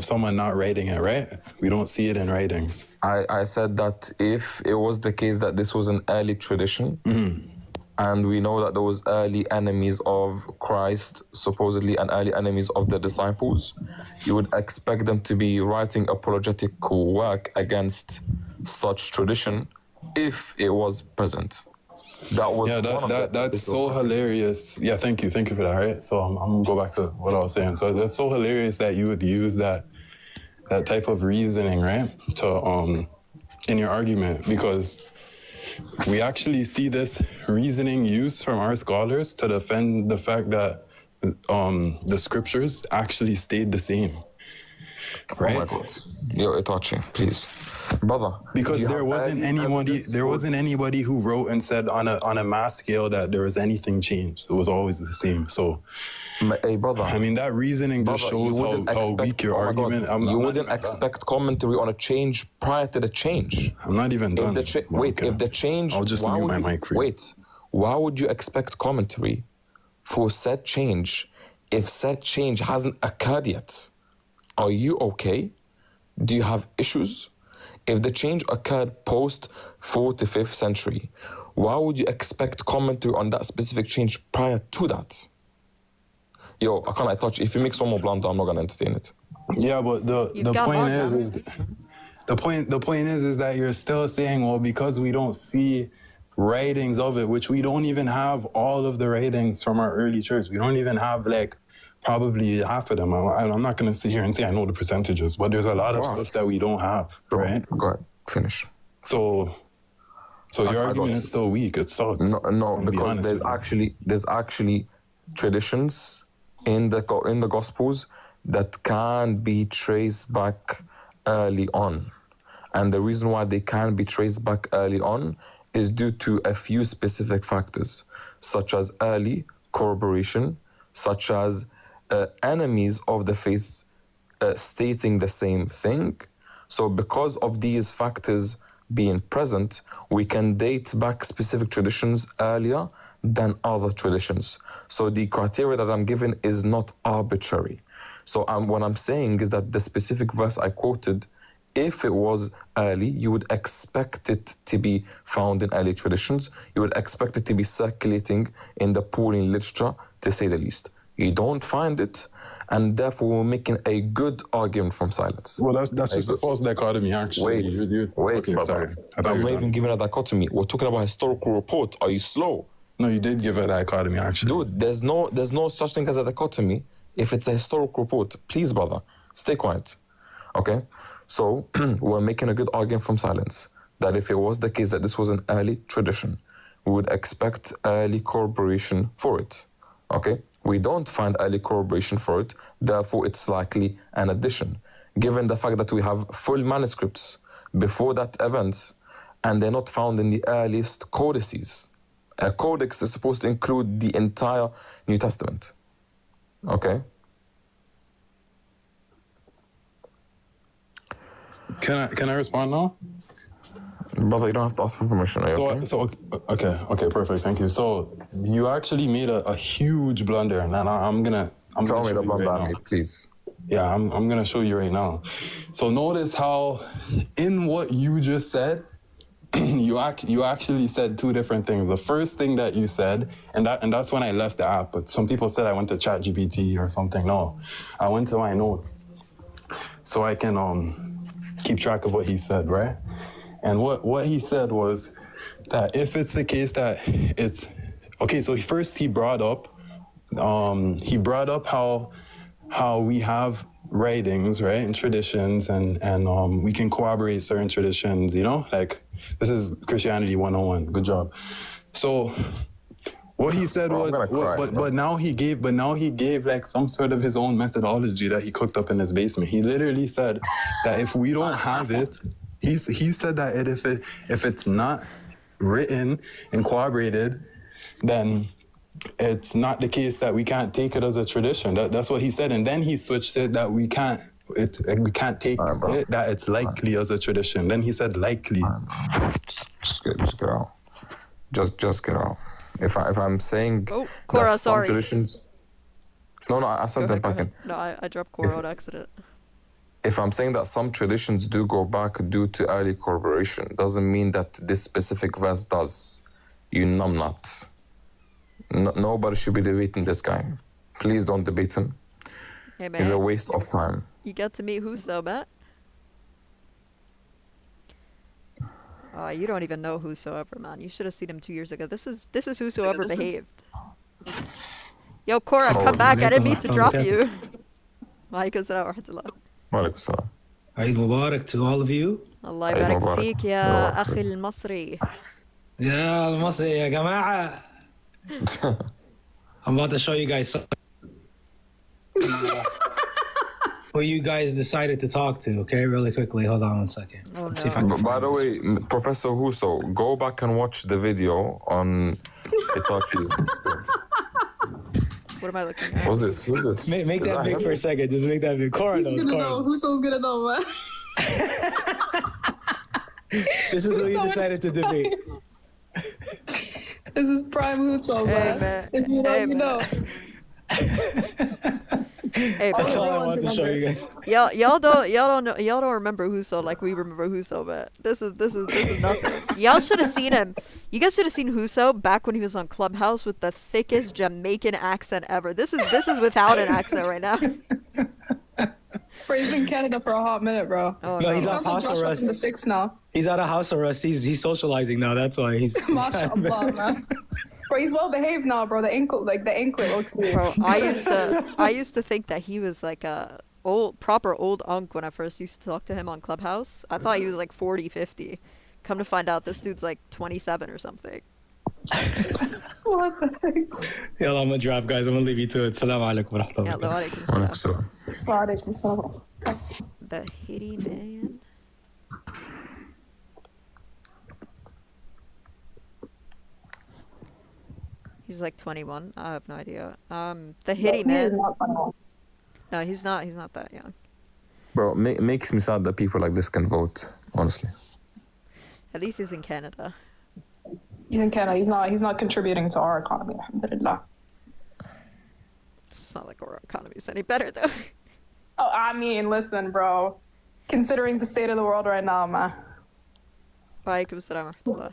someone not writing it, right? We don't see it in writings. I said that if it was the case that this was an early tradition, and we know that there was early enemies of Christ, supposedly, and early enemies of the disciples, you would expect them to be writing apologetic work against such tradition if it was present. That was that's so hilarious. Yeah, thank you for that, right? So I'm gonna go back to what I was saying. So that's so hilarious that you would use that type of reasoning, right? To in your argument, because we actually see this reasoning used from our scholars to defend the fact that the scriptures actually stayed the same. Right? Oh my God. Yo, Itachi, please. Brother. Because there wasn't anybody who wrote and said on a mass scale that there was anything changed. It was always the same. So hey, brother. I mean, that reasoning just shows how weak your argument. You wouldn't expect commentary on a change prior to the change. I'm not even done. If the change... I'll just mute my mic for you. Wait. Why would you expect commentary for said change if said change hasn't occurred yet? Are you okay? Do you have issues? If the change occurred post 4th to 5th century, why would you expect commentary on that specific change prior to that? Yo, I can't touch. If you make one more blunder, I'm not gonna entertain it. Yeah, but the point is that you're still saying, well, because we don't see writings of it, which we don't even have all of the writings from our early church. We don't even have like probably half of them. I'm not going to sit here and say I know the percentages, but there's a lot of stuff that we don't have, right? Go ahead, finish. So your argument is still weak. It sucks. No, because there's actually traditions in the Gospels that can be traced back early on, and the reason why they can be traced back early on is due to a few specific factors, such as early corroboration, such as enemies of the faith stating the same thing. So because of these factors being present, we can date back specific traditions earlier than other traditions. So the criteria that I'm giving is not arbitrary. So what I'm saying is that the specific verse I quoted, if it was early, you would expect it to be found in early traditions. You would expect it to be circulating in the Pauline literature, to say the least. You don't find it, and therefore we're making a good argument from silence. Well, that's just a false dichotomy, actually. Wait, okay, sorry. I'm not even giving a dichotomy. We're talking about historical report. Are you slow? No, you did give a dichotomy, actually. Dude, there's no such thing as a dichotomy if it's a historical report. Please, brother, stay quiet. Okay? So we're making a good argument from silence that if it was the case that this was an early tradition, we would expect early corroboration for it. Okay? We don't find early corroboration for it, therefore it's likely an addition. Given the fact that we have full manuscripts before that event, and they're not found in the earliest codices. A codex is supposed to include the entire New Testament. Okay? Can I respond now? Brother, you don't have to ask for permission. Are you okay? Okay, perfect. Thank you. So you actually made a huge blunder, and I'm gonna tell me the blunder right I made, please. Yeah, I'm gonna show you right now. So notice how, in what you just said, you actually said two different things. The first thing that you said, and that's when I left the app. But some people said I went to ChatGPT or something. No, I went to my notes, so I can keep track of what he said, right? And what he said was that if it's the case that it's okay, so first he brought up how we have writings, right, and traditions, and we can corroborate certain traditions, you know, like this is Christianity 101. Good job. So what he said was, but now he gave like some sort of his own methodology that he cooked up in his basement. He literally said that if we don't have it. He said that if it's not written and corroborated, then it's not the case that we can't take it as a tradition. That's what he said, and then he switched it that we can't take it that it's likely as a tradition. Then he said likely. Just get out. Just get out. If I'm saying Cora, that some sorry. Traditions. No, I sent them back in. No, I dropped Cora on accident. If I'm saying that some traditions do go back due to early corroboration, doesn't mean that this specific verse does. You numbnut. Nobody should be debating this guy. Please don't debate him. Hey, man. It's a waste of time. You get to meet Huso, Matt. You don't even know Whosoever, man. You should have seen him 2 years ago. This is Whosoever behaved. Yo, Cora, come back. I didn't mean to drop you. Walaikum salam wa rahmatullah. Walaikum salam. Eid Mubarak to all of you. Allah yabarak feek, ya akhi al-Masri. يا المصري يا جماعة. I'm about to show you guys something. Who you guys decided to talk to, okay? Really quickly. Hold on one second. Oh, Let's see if I can By find the this. way, Professor Huso, go back and watch the video on Itachi's story. What am I looking at? What's this? Who's this? Make Is that big him? for a second. Just make that big. Cora He's knows. gonna Cora know. knows. Who's gonna know, man? This is what you Huso decided to is debate. This is prime Huso, Hey, man. man. If you know, Hey, you man. know. Hey, All That's the all I real ones want to show you remember. guys. y'all don't remember Huso like we remember Huso, but this is nothing. Y'all should have seen him. You guys should have seen Huso back when he was on Clubhouse with the thickest Jamaican accent ever. This is without an accent right now. Bro, he's been in Canada for a hot minute, bro. Oh No, no. he's Sounds on like house Josh up arrest. in the 6 now. He's out of house arrest. He's socializing now. That's why he's. MashaAllah, man. Bro, he's well behaved now, bro. The anklet, okay. Bro, I used to think that he was like a proper old unk when I first used to talk to him on Clubhouse. I thought he was like 40, 50. Come to find out this dude's like 27 or something. What the heck? Yeah, I'm gonna drop, guys. I'm gonna leave you to it. Salam alaikum wa rahmatullah. Yeah, alaikum Alaikum salam. salam. Wa alaikum salam. The hitty man. He's like 21. I have no idea. The hitty man. No, he's not. He's not that young. Bro, makes me sad that people like this can vote, honestly. At least he's in Canada. He's in Canada. He's not contributing to our economy, alhamdulillah. It's not like our economy's any better though. Oh, I mean, listen, bro. Considering the state of the world right now, man. Walaikum salam wa rahmatullah.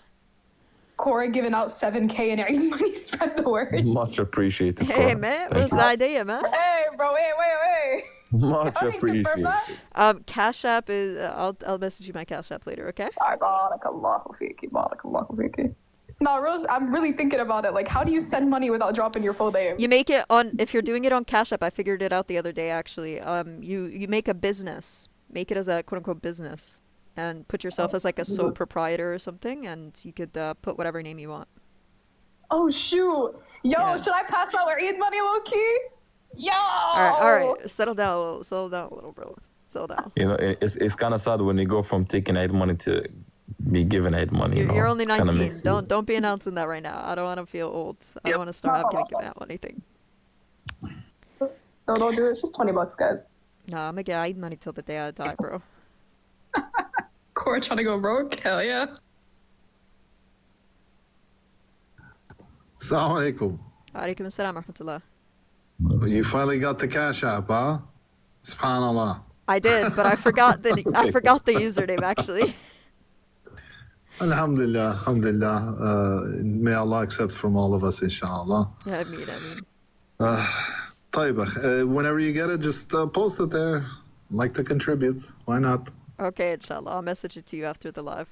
Cora giving out 7K in Eid money, spread the word. Much appreciated. Hey Cora. man, Thank what's you. the idea, man? Hey, bro, wait. Much I didn't confirm appreciated. that. Cash App is. I'll message you my Cash App later, okay? Barakallahu fiki, barakallahu fiki. No, Rose, I'm really thinking about it. Like, how do you send money without dropping your full name? You make it on. If you're doing it on Cash App, I figured it out the other day actually. You make a business. Make it as a quote unquote business, and put yourself as like a sole proprietor or something, and you could put whatever name you want. Oh shoot! Yo, Yeah. should I pass out our Eid money, low key? Yo! All right. Settle down a little, bro. Settle down. You know, it's kind of sad when you go from taking Eid money to be given Eid money. You're only Kinda 19. makes you- Don't be announcing that right now. I don't want to feel old. I don't want to start giving out anything. No, don't do it. It's just $20, guys. Nah, I'm gonna get Eid money till the day I die, bro. Cora trying to go broke? Hell yeah. Assalamu alaikum. Alaikum assalam wa rahmatullah. You finally got the Cash App, huh? Subhanallah. I did, but I forgot I forgot the username actually. Alhamdulillah, alhamdulillah. May Allah accept from all of us, inshallah. Yeah, I mean. طيب, whenever you get it, just post it there. Like to contribute. Why not? Okay, inshallah. I'll message it to you after the live.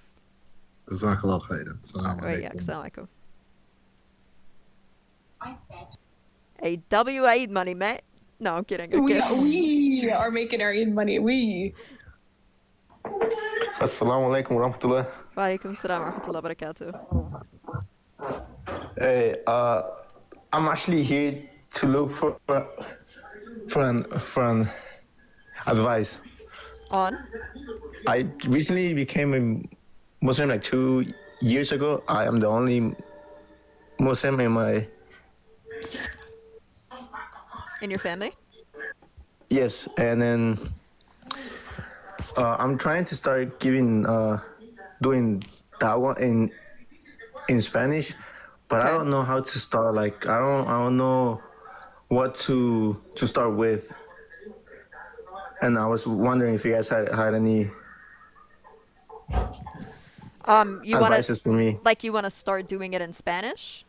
Jazakallah khairan. Assalamu Right, yeah, alaikum. assalamu alaikum. Hey, W Eid money, mate. No, I'm kidding. We are making our Eid money. We. Assalamu alaikum wa rahmatullah. Wa alaikum assalam wa rahmatullah wa barakatuh. Hey, I'm actually here to look for an advice. On? I recently became a Muslim like 2 years ago. I am the only Muslim In your family? yes, and then I'm trying to start doing dawah in Spanish, but I don't know how to start. Like I don't know what to start with, and I was wondering if you guys had any You want advices for me. like you want to start doing it in Spanish?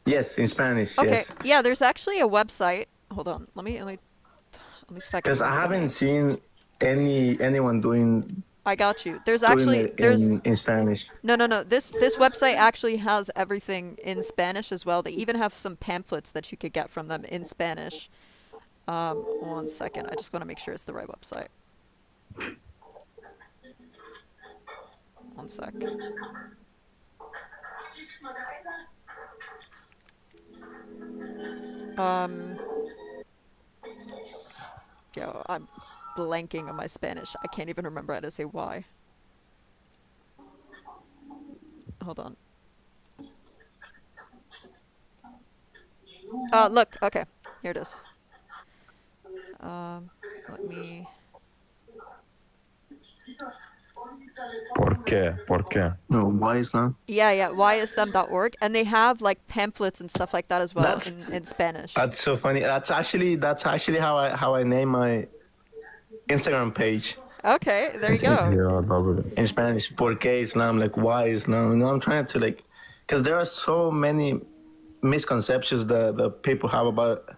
Yes, in Spanish. Okay. Yes, Yeah, there's actually a website. Hold on. Let me see if I can. because I haven't seen anyone doing I got you. There's doing actually it there's in Spanish. No. This website actually has everything in Spanish as well. They even have some pamphlets that you could get from them in Spanish. 1 second. I just want to make sure it's the right website. 1 sec. Yo, I'm blanking on my Spanish. I can't even remember how to say why. Hold on. Look, okay. Here it is. Let me... ¿Por qué? ¿Por qué? No, why Islam? Yeah, whyislam.org, and they have like pamphlets and stuff like that as well That's- in Spanish. That's so funny. That's actually how I name my Instagram page. Okay, there you go. Yeah, probably. In Spanish, ¿Por qué Islam? Like, why Islam? You know, I'm trying to like, because there are so many misconceptions that the people have about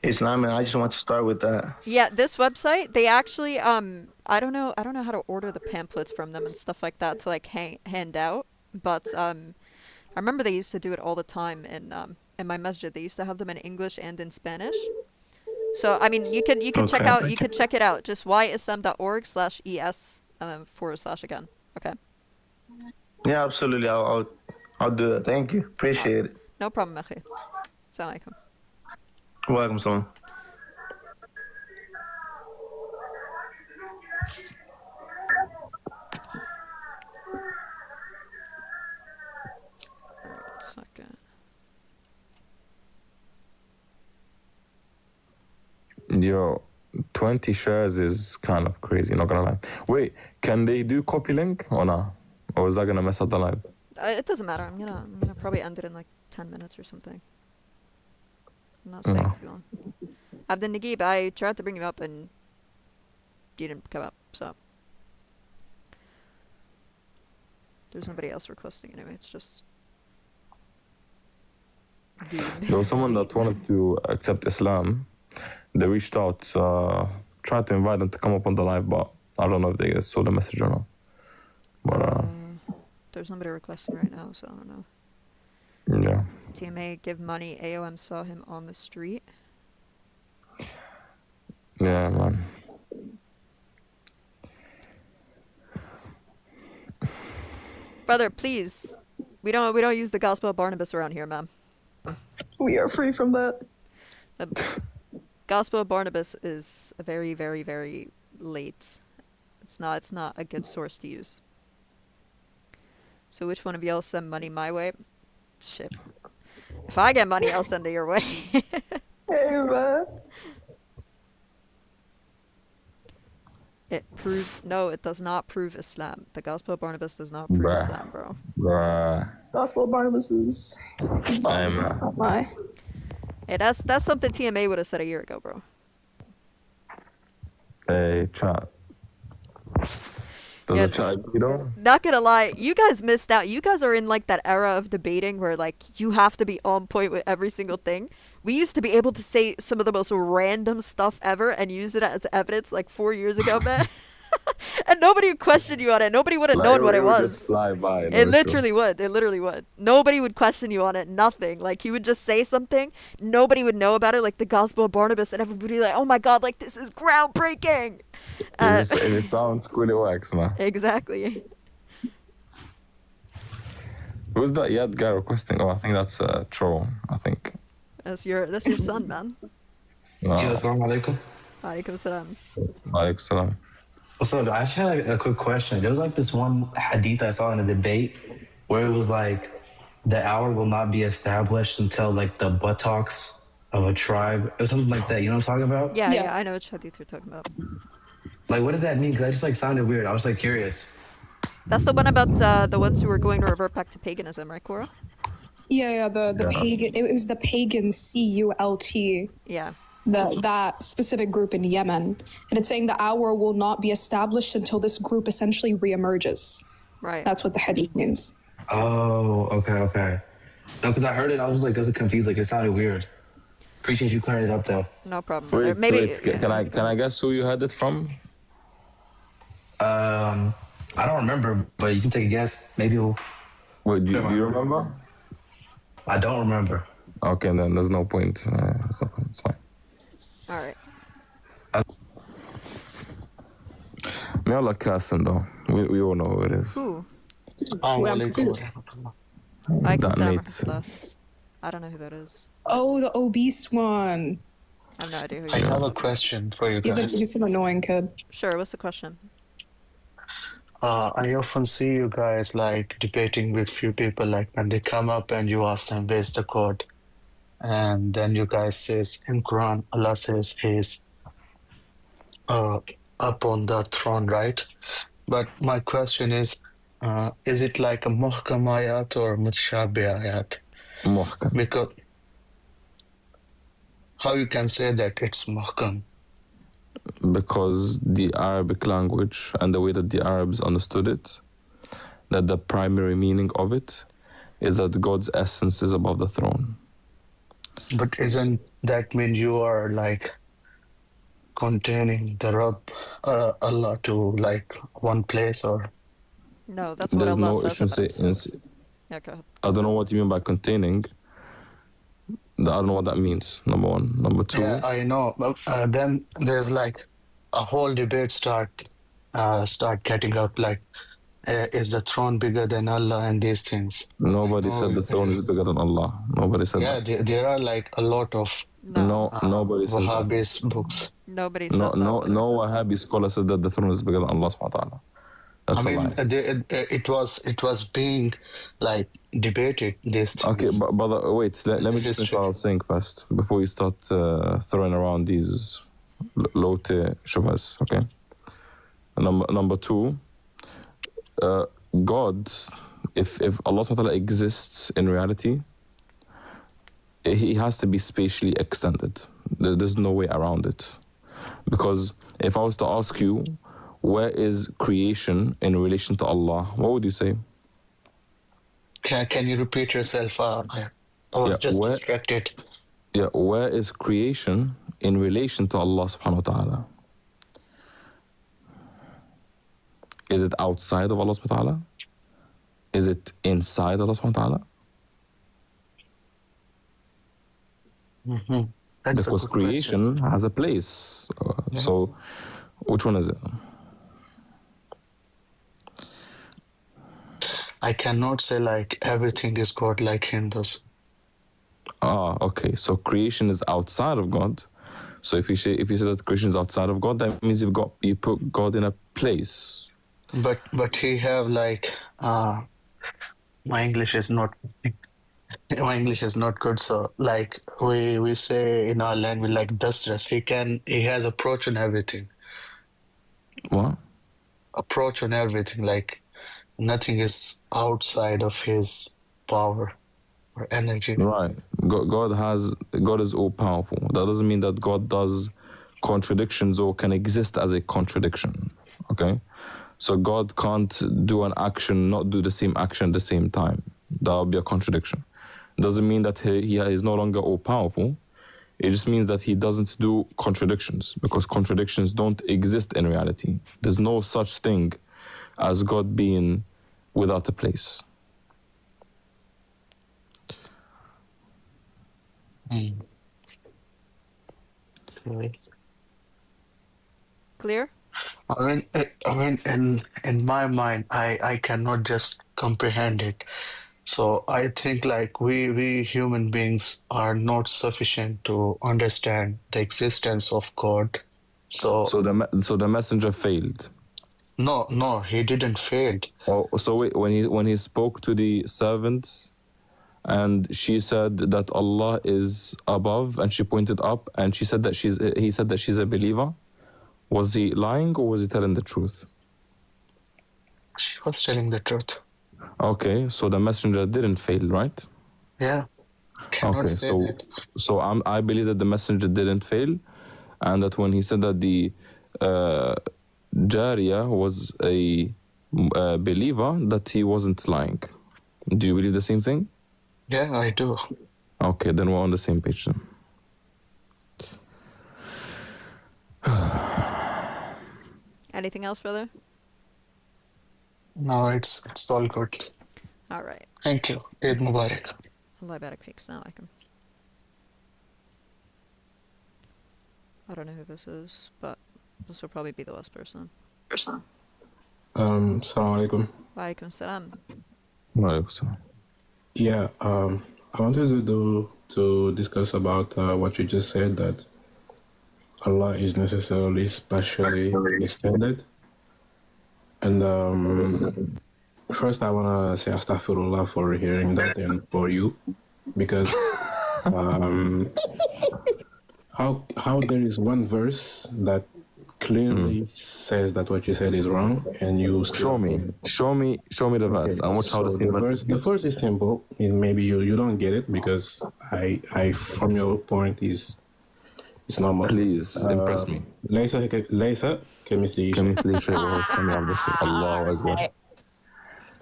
Islam, and I just want to start with that. Yeah, this website, they actually I don't know how to order the pamphlets from them and stuff like that to like hand out, but I remember they used to do it all the time in my masjid. They used to have them in English and in Spanish. So I mean, you can check Okay. out, you could check it out. Just whyislam.org/es and then / again. Okay. Yeah, absolutely. I'll do that. Thank you. Appreciate it. No problem, Akhi. Assalamu alaikum. Welcome, salam. Second. Yo, 20 shares is kind of crazy, not gonna lie. Wait, can they do copy link or not? Or is that gonna mess up the live? It doesn't matter. I'm gonna probably end it in like 10 minutes or something. I'm not staying too long. Abdel Nagib, I tried to bring you up and you didn't come up, so. There's nobody else requesting anyway, it's just... There was someone that wanted to accept Islam. They reached out, tried to invite them to come up on the live, but I don't know if they saw the message or not. But there's nobody requesting right now, so I don't know. yeah. TMA, give money. AOM saw him on the street. Yeah, man. Brother, please. We don't use the Gospel of Barnabas around here, ma'am. We are free from that. The Gospel of Barnabas is a very, very, very late. It's not a good source to use. So which one of y'all send money my way? Shit. If I get money, I'll send it your way. Hey, man. It proves... No, it does not prove Islam. The Gospel of Barnabas does not prove Islam, bro. Bruh. Gospel of Barnabas is... Why? Hey, that's something TMA would have said a year ago, bro. Hey, chat. Does Yeah. the chat, you know? Not gonna lie, you guys missed out. You guys are in like that era of debating where like you have to be on point with every single thing. We used to be able to say some of the most random stuff ever and use it as evidence like 4 years ago, man. And nobody would question you on it. Nobody would have known what it would was. just fly by. It literally would. It literally would. Nobody would question you on it. Nothing. Like, you would just say something. Nobody would know about it, like the Gospel of Barnabas, and everybody would be like, oh my God, like, this is groundbreaking. It sounds cool, it works, man. Exactly. Who's that yet guy requesting? Oh, I think that's Troll, I think. That's your son, man. No. Yo, assalamu alaikum. Alaikum salam. Alaikum salam. What's up? I actually had a quick question. There was like this one hadith I saw in a debate where it was like the hour will not be established until like the buttocks of a tribe or something like that. You know what I'm talking about? Yeah, I know which hadith you're talking about. Like, what does that mean? Because I just like sounded weird. I was like curious. That's the one about the ones who were going to revert back to paganism, right, Cora? Yeah, the pagan. It was the pagan CULT. Yeah. That specific group in Yemen, and it's saying the hour will not be established until this group essentially reemerges. Right. That's what the hadith means. Oh, okay. No, because I heard it, I was like, confused. Like, it sounded weird. Appreciate you clearing it up, though. No problem. Wait, Maybe. can I guess who you had it from? I don't remember, but you can take a guess. Maybe we'll. Wait, do you remember? I don't remember. Okay, then there's no point. It's fine. All right. May Allah Qasim, though. We all know who it is. Who? That Alaikum mate. salam. I don't know who that is. Oh, the obese one. I have no idea who I you have are. a question for you He's guys. he's an annoying kid. Sure, what's the question? I often see you guys like debating with few people, like when they come up and you ask them where's the God, and then you guys says in Quran Allah says he's up on the throne, right? But my question is it like a muhkam ayat or mutashabih ayat? Muhkam. Because how you can say that it's muhkam? Because the Arabic language and the way that the Arabs understood it, that the primary meaning of it is that God's essence is above the throne. But isn't that mean you are like containing the Rabb, Allah to like one place, or? No, that's what There's Allah no says issue about saying. himself. Yeah, go ahead. I don't know what you mean by containing. I don't know what that means. Number one. Number two. Yeah, I know. But then there's like a whole debate start getting up. Like, is the throne bigger than Allah and these things? Nobody said the throne is bigger than Allah. Nobody said Yeah, that. there are like a lot of Nobody says that. Wahhabis books. Nobody No, says no, that. no Wahhabi scholar said that the throne is bigger than Allah subhanahu wa ta'ala. That's I a mean, lie. it was being like debated. This thing. Okay, but wait, let me just finish what I was saying first before you start throwing around these low-tier shubhas, okay? Number two, God, if Allah subhanahu wa ta'ala exists in reality, he has to be spatially extended. There's no way around it. Because if I was to ask you, where is creation in relation to Allah, what would you say? Can you repeat yourself? I was just distracted. Yeah, where is creation in relation to Allah subhanahu wa ta'ala? Is it outside of Allah subhanahu wa ta'ala? Is it inside Allah subhanahu wa ta'ala? Mm-hmm. Because creation has a place. So, which one is it? I cannot say like everything is God like Hindus. Ah, okay. So creation is outside of God. So if you say that creation is outside of God, that means you put God in a place. But he have like my English is not good. So like we say in our language like dusters. He has approach on everything. What? Approach on everything. Like nothing is outside of his power or energy. Right. God is all powerful. That doesn't mean that God does contradictions or can exist as a contradiction. Okay? So God can't do an action, not do the same action at the same time. That would be a contradiction. It doesn't mean that he is no longer all powerful. It just means that he doesn't do contradictions, because contradictions don't exist in reality. There's no such thing as God being without a place. Clear? I mean, in my mind, I cannot just comprehend it. So I think like we human beings are not sufficient to understand the existence of God. So the messenger failed. No, he didn't fail. Oh, so wait, when he spoke to the servants, and she said that Allah is above, and she pointed up, and he said that she's a believer. Was he lying or was he telling the truth? She was telling the truth. Okay, so the messenger didn't fail, right? Yeah. Okay, so I believe that the messenger didn't fail, and that when he said that the Jariya was a believer, that he wasn't lying. Do you believe the same thing? Yeah, I do. Okay, then we're on the same page then. Anything else, brother? No, it's all good. All right. Thank you. Eid Mubarak. Allah barak feek. Assalamu alaikum. I don't know who this is, but this will probably be the last person. Assalamu alaikum. Wa alaikum salam. Wa alaikum salam. Yeah, I wanted to do to discuss about what you just said, that Allah is necessarily spatially extended. And first, I want to say astaghfirullah for hearing that and for you, because how there is one verse that clearly says that what you said is wrong, and you still... Show me the verse. I watch how the same verse. The verse is simple. Maybe you don't get it because I from your point is it's normal. Please impress me. ليس كمثله شيء وهو السميع البصير. الله أكبر.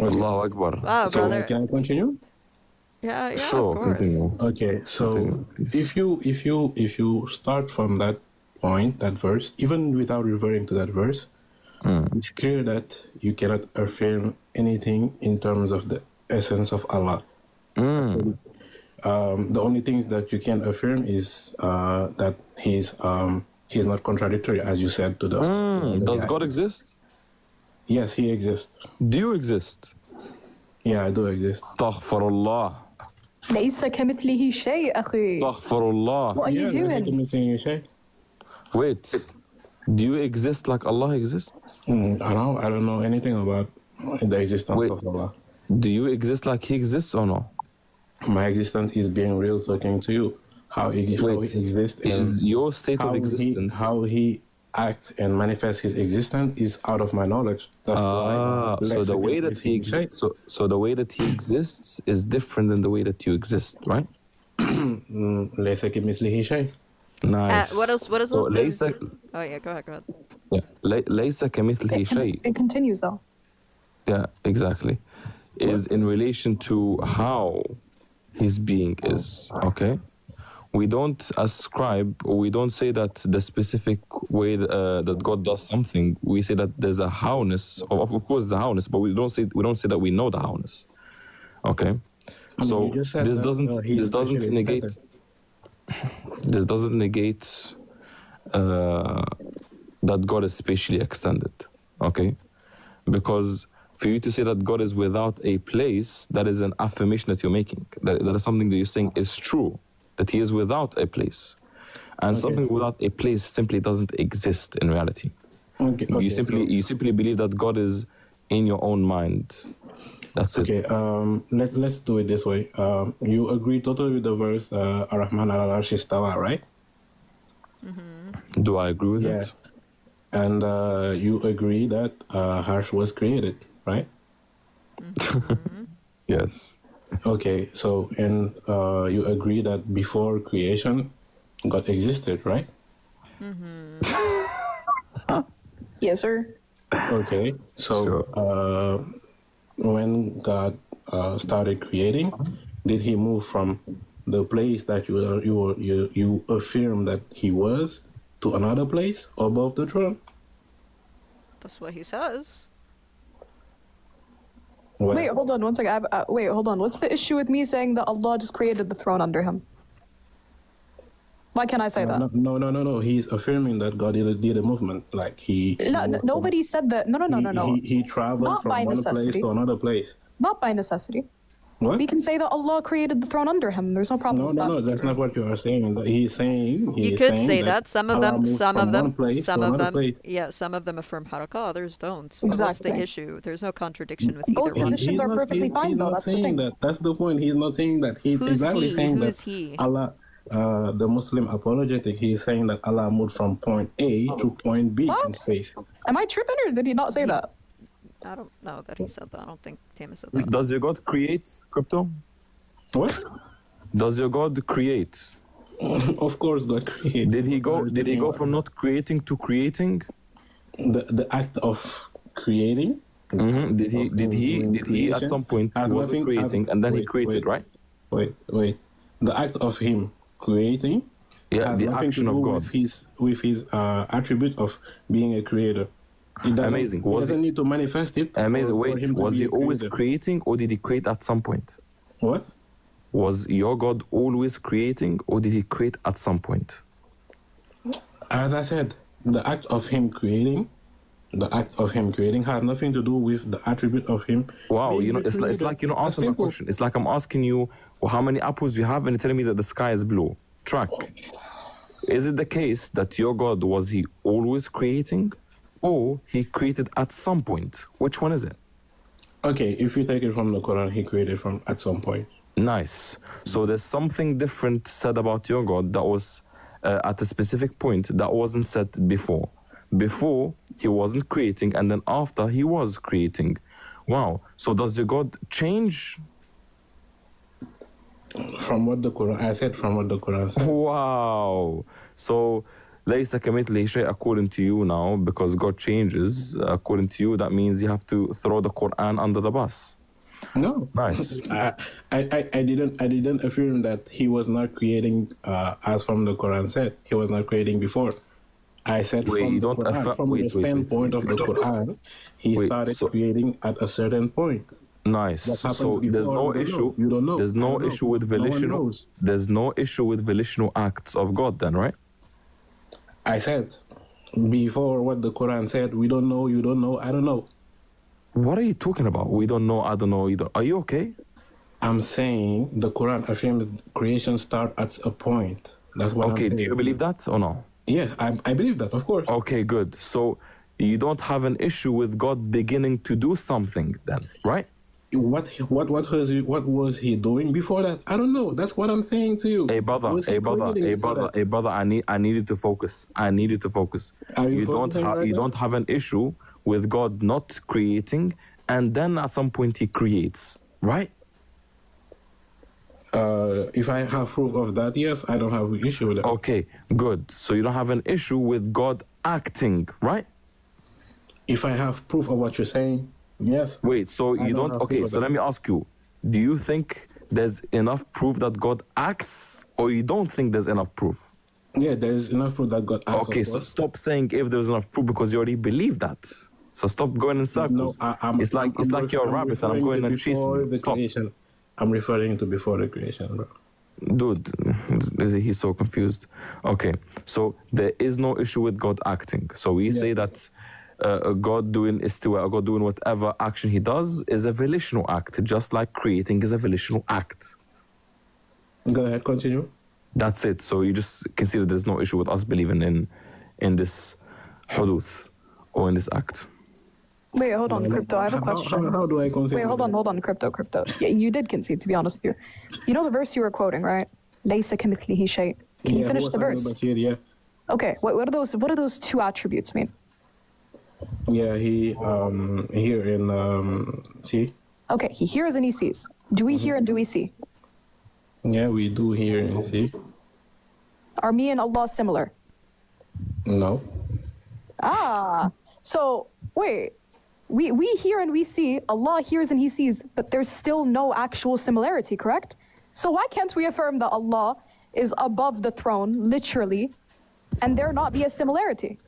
الله أكبر. Wow, So brother. can I continue? Yeah, Sure, of course. continue. Okay, so Continue, if you start from that point, that verse, even without referring to that verse, it's clear that you cannot affirm anything in terms of the essence of Allah. The only things that you can affirm is that he's not contradictory, as you said to the. Does God exist? Yes, he exists. Do you exist? Yeah, I do exist. Astaghfirullah. ليس كمثله شيء أخي. Astaghfirullah. What are you doing? Wait, do you exist like Allah exists? I don't know anything about the existence of Allah. Do you exist like He exists or no? My existence is being real, talking to you. How he exists is your state of existence. How he acts and manifests his existence is out of my knowledge. That's why. So the way that he exists, so the way that he exists is different than the way that you exist, right? ليس كمثله شيء. Nice. What else? What is So this? ليس Oh yeah, go ahead. yeah ليس كمثله شيء. It continues though. Yeah, exactly. Is in relation to how his being is, okay? We don't ascribe, or we don't say that the specific way that God does something. We say that there's a howness. Of course, there's a howness, but we don't say that we know the howness. Okay, so this doesn't negate. This doesn't negate that God is spatially extended. Okay, because for you to say that God is without a place, that is an affirmation that you're making. That is something that you're saying is true. That he is without a place, and something without a place simply doesn't exist in reality. You simply believe that God is in your own mind. That's it. Okay, let's do it this way. You agree totally with the verse Ar-Rahman al-Arsh istawa, right? Do I agree with that? And you agree that Harsh was created, right? Yes. Okay, so and you agree that before creation, God existed, right? Yes, sir. Okay, so when God started creating, did He move from the place that you affirm that He was to another place above the throne? That's what he says. Well, Wait, hold on one second. Wait, hold on. What's the issue with me saying that Allah just created the throne under him? Why can't I say that? No. He's affirming that God did a movement, like he. Nobody said that. No. He traveled Not from by one place necessity. to another place. Not by necessity. What? We can say that Allah created the throne under him. There's no problem with that. No, that's not what you are saying. He's saying. You could say that. Some of them, some of them place. yeah, some of them affirm haraka, others don't. But what's Exactly. the issue? There's no contradiction with either Both one. positions are perfectly fine, though. That's the saying thing. that. That's the point. He's not saying that. He's Who's exactly he? saying Who's that he? Allah, the Muslim apologetic, he's saying that Allah moved from point A to point B in space. Am I tripping or did he not say that? I don't know that he said that. I don't think Tama said that. Does your God create, Crypto? What? Does your God create? Of course, God created. Did he go from not creating to creating? The act of creating. Mm-hmm. Did he at some point he wasn't creating and then he created, right? Wait. The act of him creating. Yeah, has the nothing action to do of God. with his attribute of being a creator. Amazing. He doesn't need to manifest it. Amazing. for Wait, him to was be he a always creator. creating or did he create at some point? What? Was your God always creating or did he create at some point? As I said, the act of him creating the act of him creating had nothing to do with the attribute of him. Wow, being you know, the it's creator. like, you know, That's answer my simple. question. It's like I'm asking you, well, how many apples you have, and you're telling me that the sky is blue. Track. Is it the case that your God, was he always creating, or he created at some point? Which one is it? Okay, if you take it from the Quran, he created from at some point. Nice. So there's something different said about your God that was at a specific point that wasn't said before. Before, he wasn't creating, and then after, he was creating. Wow. So does your God change? From what the Quran, I said from what the Quran said. Wow. So, ليس كمثله شيء, according to you now, because God changes, according to you, that means you have to throw the Quran under the bus. No. Nice. I didn't affirm that he was not creating as from the Quran said. He was not creating before. I said from the Quran, from the standpoint of the Quran, he started creating at a certain point. Nice. So there's no issue. You don't know. There's no issue with volitional. There's no issue with volitional acts of God, then, right? I said before what the Quran said. We don't know. You don't know. I don't know. What are you talking about? We don't know. I don't know. You don't. Are you okay? I'm saying the Quran affirms creation start at a point. That's what I'm saying. Okay. Do you believe that or no? Yeah, I believe that, of course. Okay, good. So you don't have an issue with God beginning to do something, then, right? What was he doing before that? I don't know. That's what I'm saying to you. Hey brother, I need you to focus. You don't have an issue with God not creating, and then at some point he creates, right? If I have proof of that, yes, I don't have an issue with that. Okay, good. So you don't have an issue with God acting, right? If I have proof of what you're saying, yes. Wait, so you don't okay, so let me ask you, do you think there's enough proof that God acts, or you don't think there's enough proof? Yeah, there's enough proof that God acts. Okay, so stop saying if there's enough proof, because you already believe that. So stop going in circles. No, it's like you're a rabbit and I'm going and chasing. Stop. Creation. I'm referring to before the creation, bro. Dude, he's so confused. Okay, so there is no issue with God acting. So we say that God doing istiwa, God doing whatever action he does is a volitional act, just like creating is a volitional act. Go ahead, continue. That's it. So you just consider there's no issue with us believing in this huduth or in this act. Wait, hold on, Crypto. I have a question. How do I concede? Wait, hold on, Crypto. Yeah, you did concede, to be honest with you. You know the verse you were quoting, right? لَيْسَ كَمِثْلِهِ شَيْءٍ. Can you finish the verse? Yeah. Okay, what do those two attributes mean? Yeah, he here in see. Okay, he hears and he sees. Do we hear and do we see? Yeah, we do hear and see. Are me and Allah similar? No. So wait. We hear and we see, Allah hears and he sees, but there's still no actual similarity, correct? So why can't we affirm that Allah is above the throne, literally, and there not be a similarity?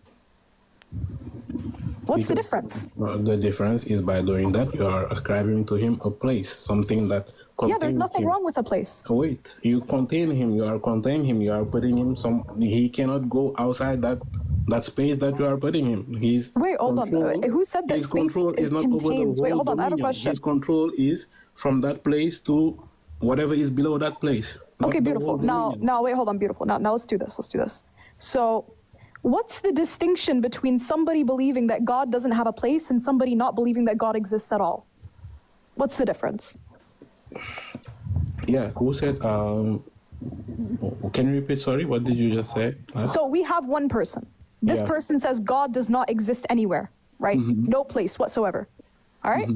What's the difference? The difference is by doing that, you are ascribing to him a place, something that contains Yeah, there's nothing him. wrong with a place. Wait, you contain him, you are containing him, you are putting him he cannot go outside that space that you are putting him. Wait, hold on. Who said that space contains? Wait, hold on. I have a question. His control is from that place to whatever is below that place. Okay, beautiful. Now, wait, hold on, beautiful. Now, let's do this. So, what's the distinction between somebody believing that God doesn't have a place and somebody not believing that God exists at all? What's the difference? Yeah, who said? Can you repeat? Sorry, what did you just say? So we have one person. This person says God does not exist anywhere, right? No place whatsoever. All right?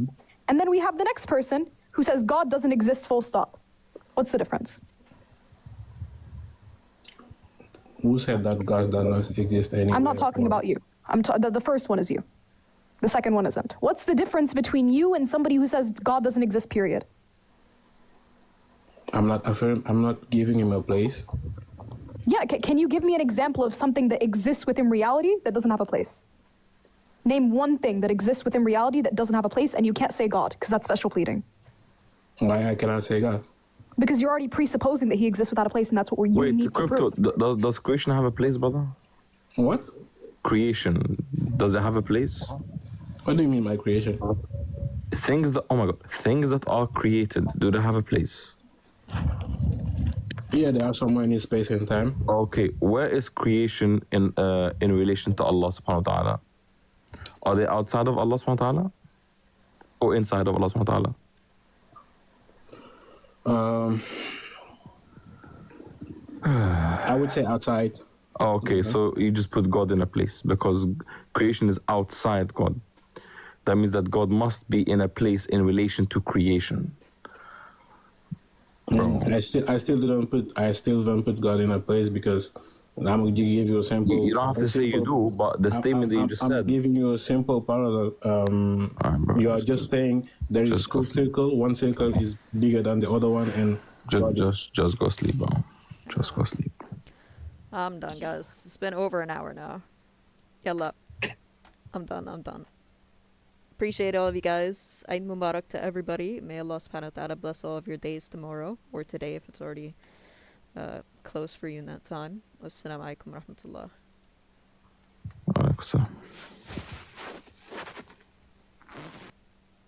And then we have the next person who says God doesn't exist, full stop. What's the difference? Who said that God does not exist anywhere? I'm not talking about you. The first one is you. The second one isn't. What's the difference between you and somebody who says God doesn't exist, period? I'm not giving him a place. Yeah, can you give me an example of something that exists within reality that doesn't have a place? Name one thing that exists within reality that doesn't have a place, and you can't say God, because that's special pleading. Why I cannot say God? Because you're already presupposing that he exists without a place, and that's what you need to prove. Wait, Crypto, does creation have a place, brother? What? creation, does it have a place? What do you mean by creation? Things that, oh my God, things that are created, do they have a place? Yeah, they are somewhere in space and time. Okay, where is creation in relation to Allah subhanahu wa ta'ala? Are they outside of Allah subhanahu wa ta'ala? Or inside of Allah subhanahu wa ta'ala? I would say outside. Okay, so you just put God in a place because creation is outside God. That means that God must be in a place in relation to creation. I still don't put God in a place because I'm going to give you a simple. You don't have to say you do, but the statement that you just said. I'm giving you a simple parallel. You are just saying there is two circles. One circle is bigger than the other one, and just go sleep, bro. Just go sleep. I'm done, guys. It's been over an hour now. Yalla. I'm done. Appreciate all of you guys. Eid Mubarak to everybody. May Allah subhanahu wa ta'ala bless all of your days tomorrow or today if it's already close for you in that time. Wassalamu alaikum wa rahmatullah. Wa alaikum salam.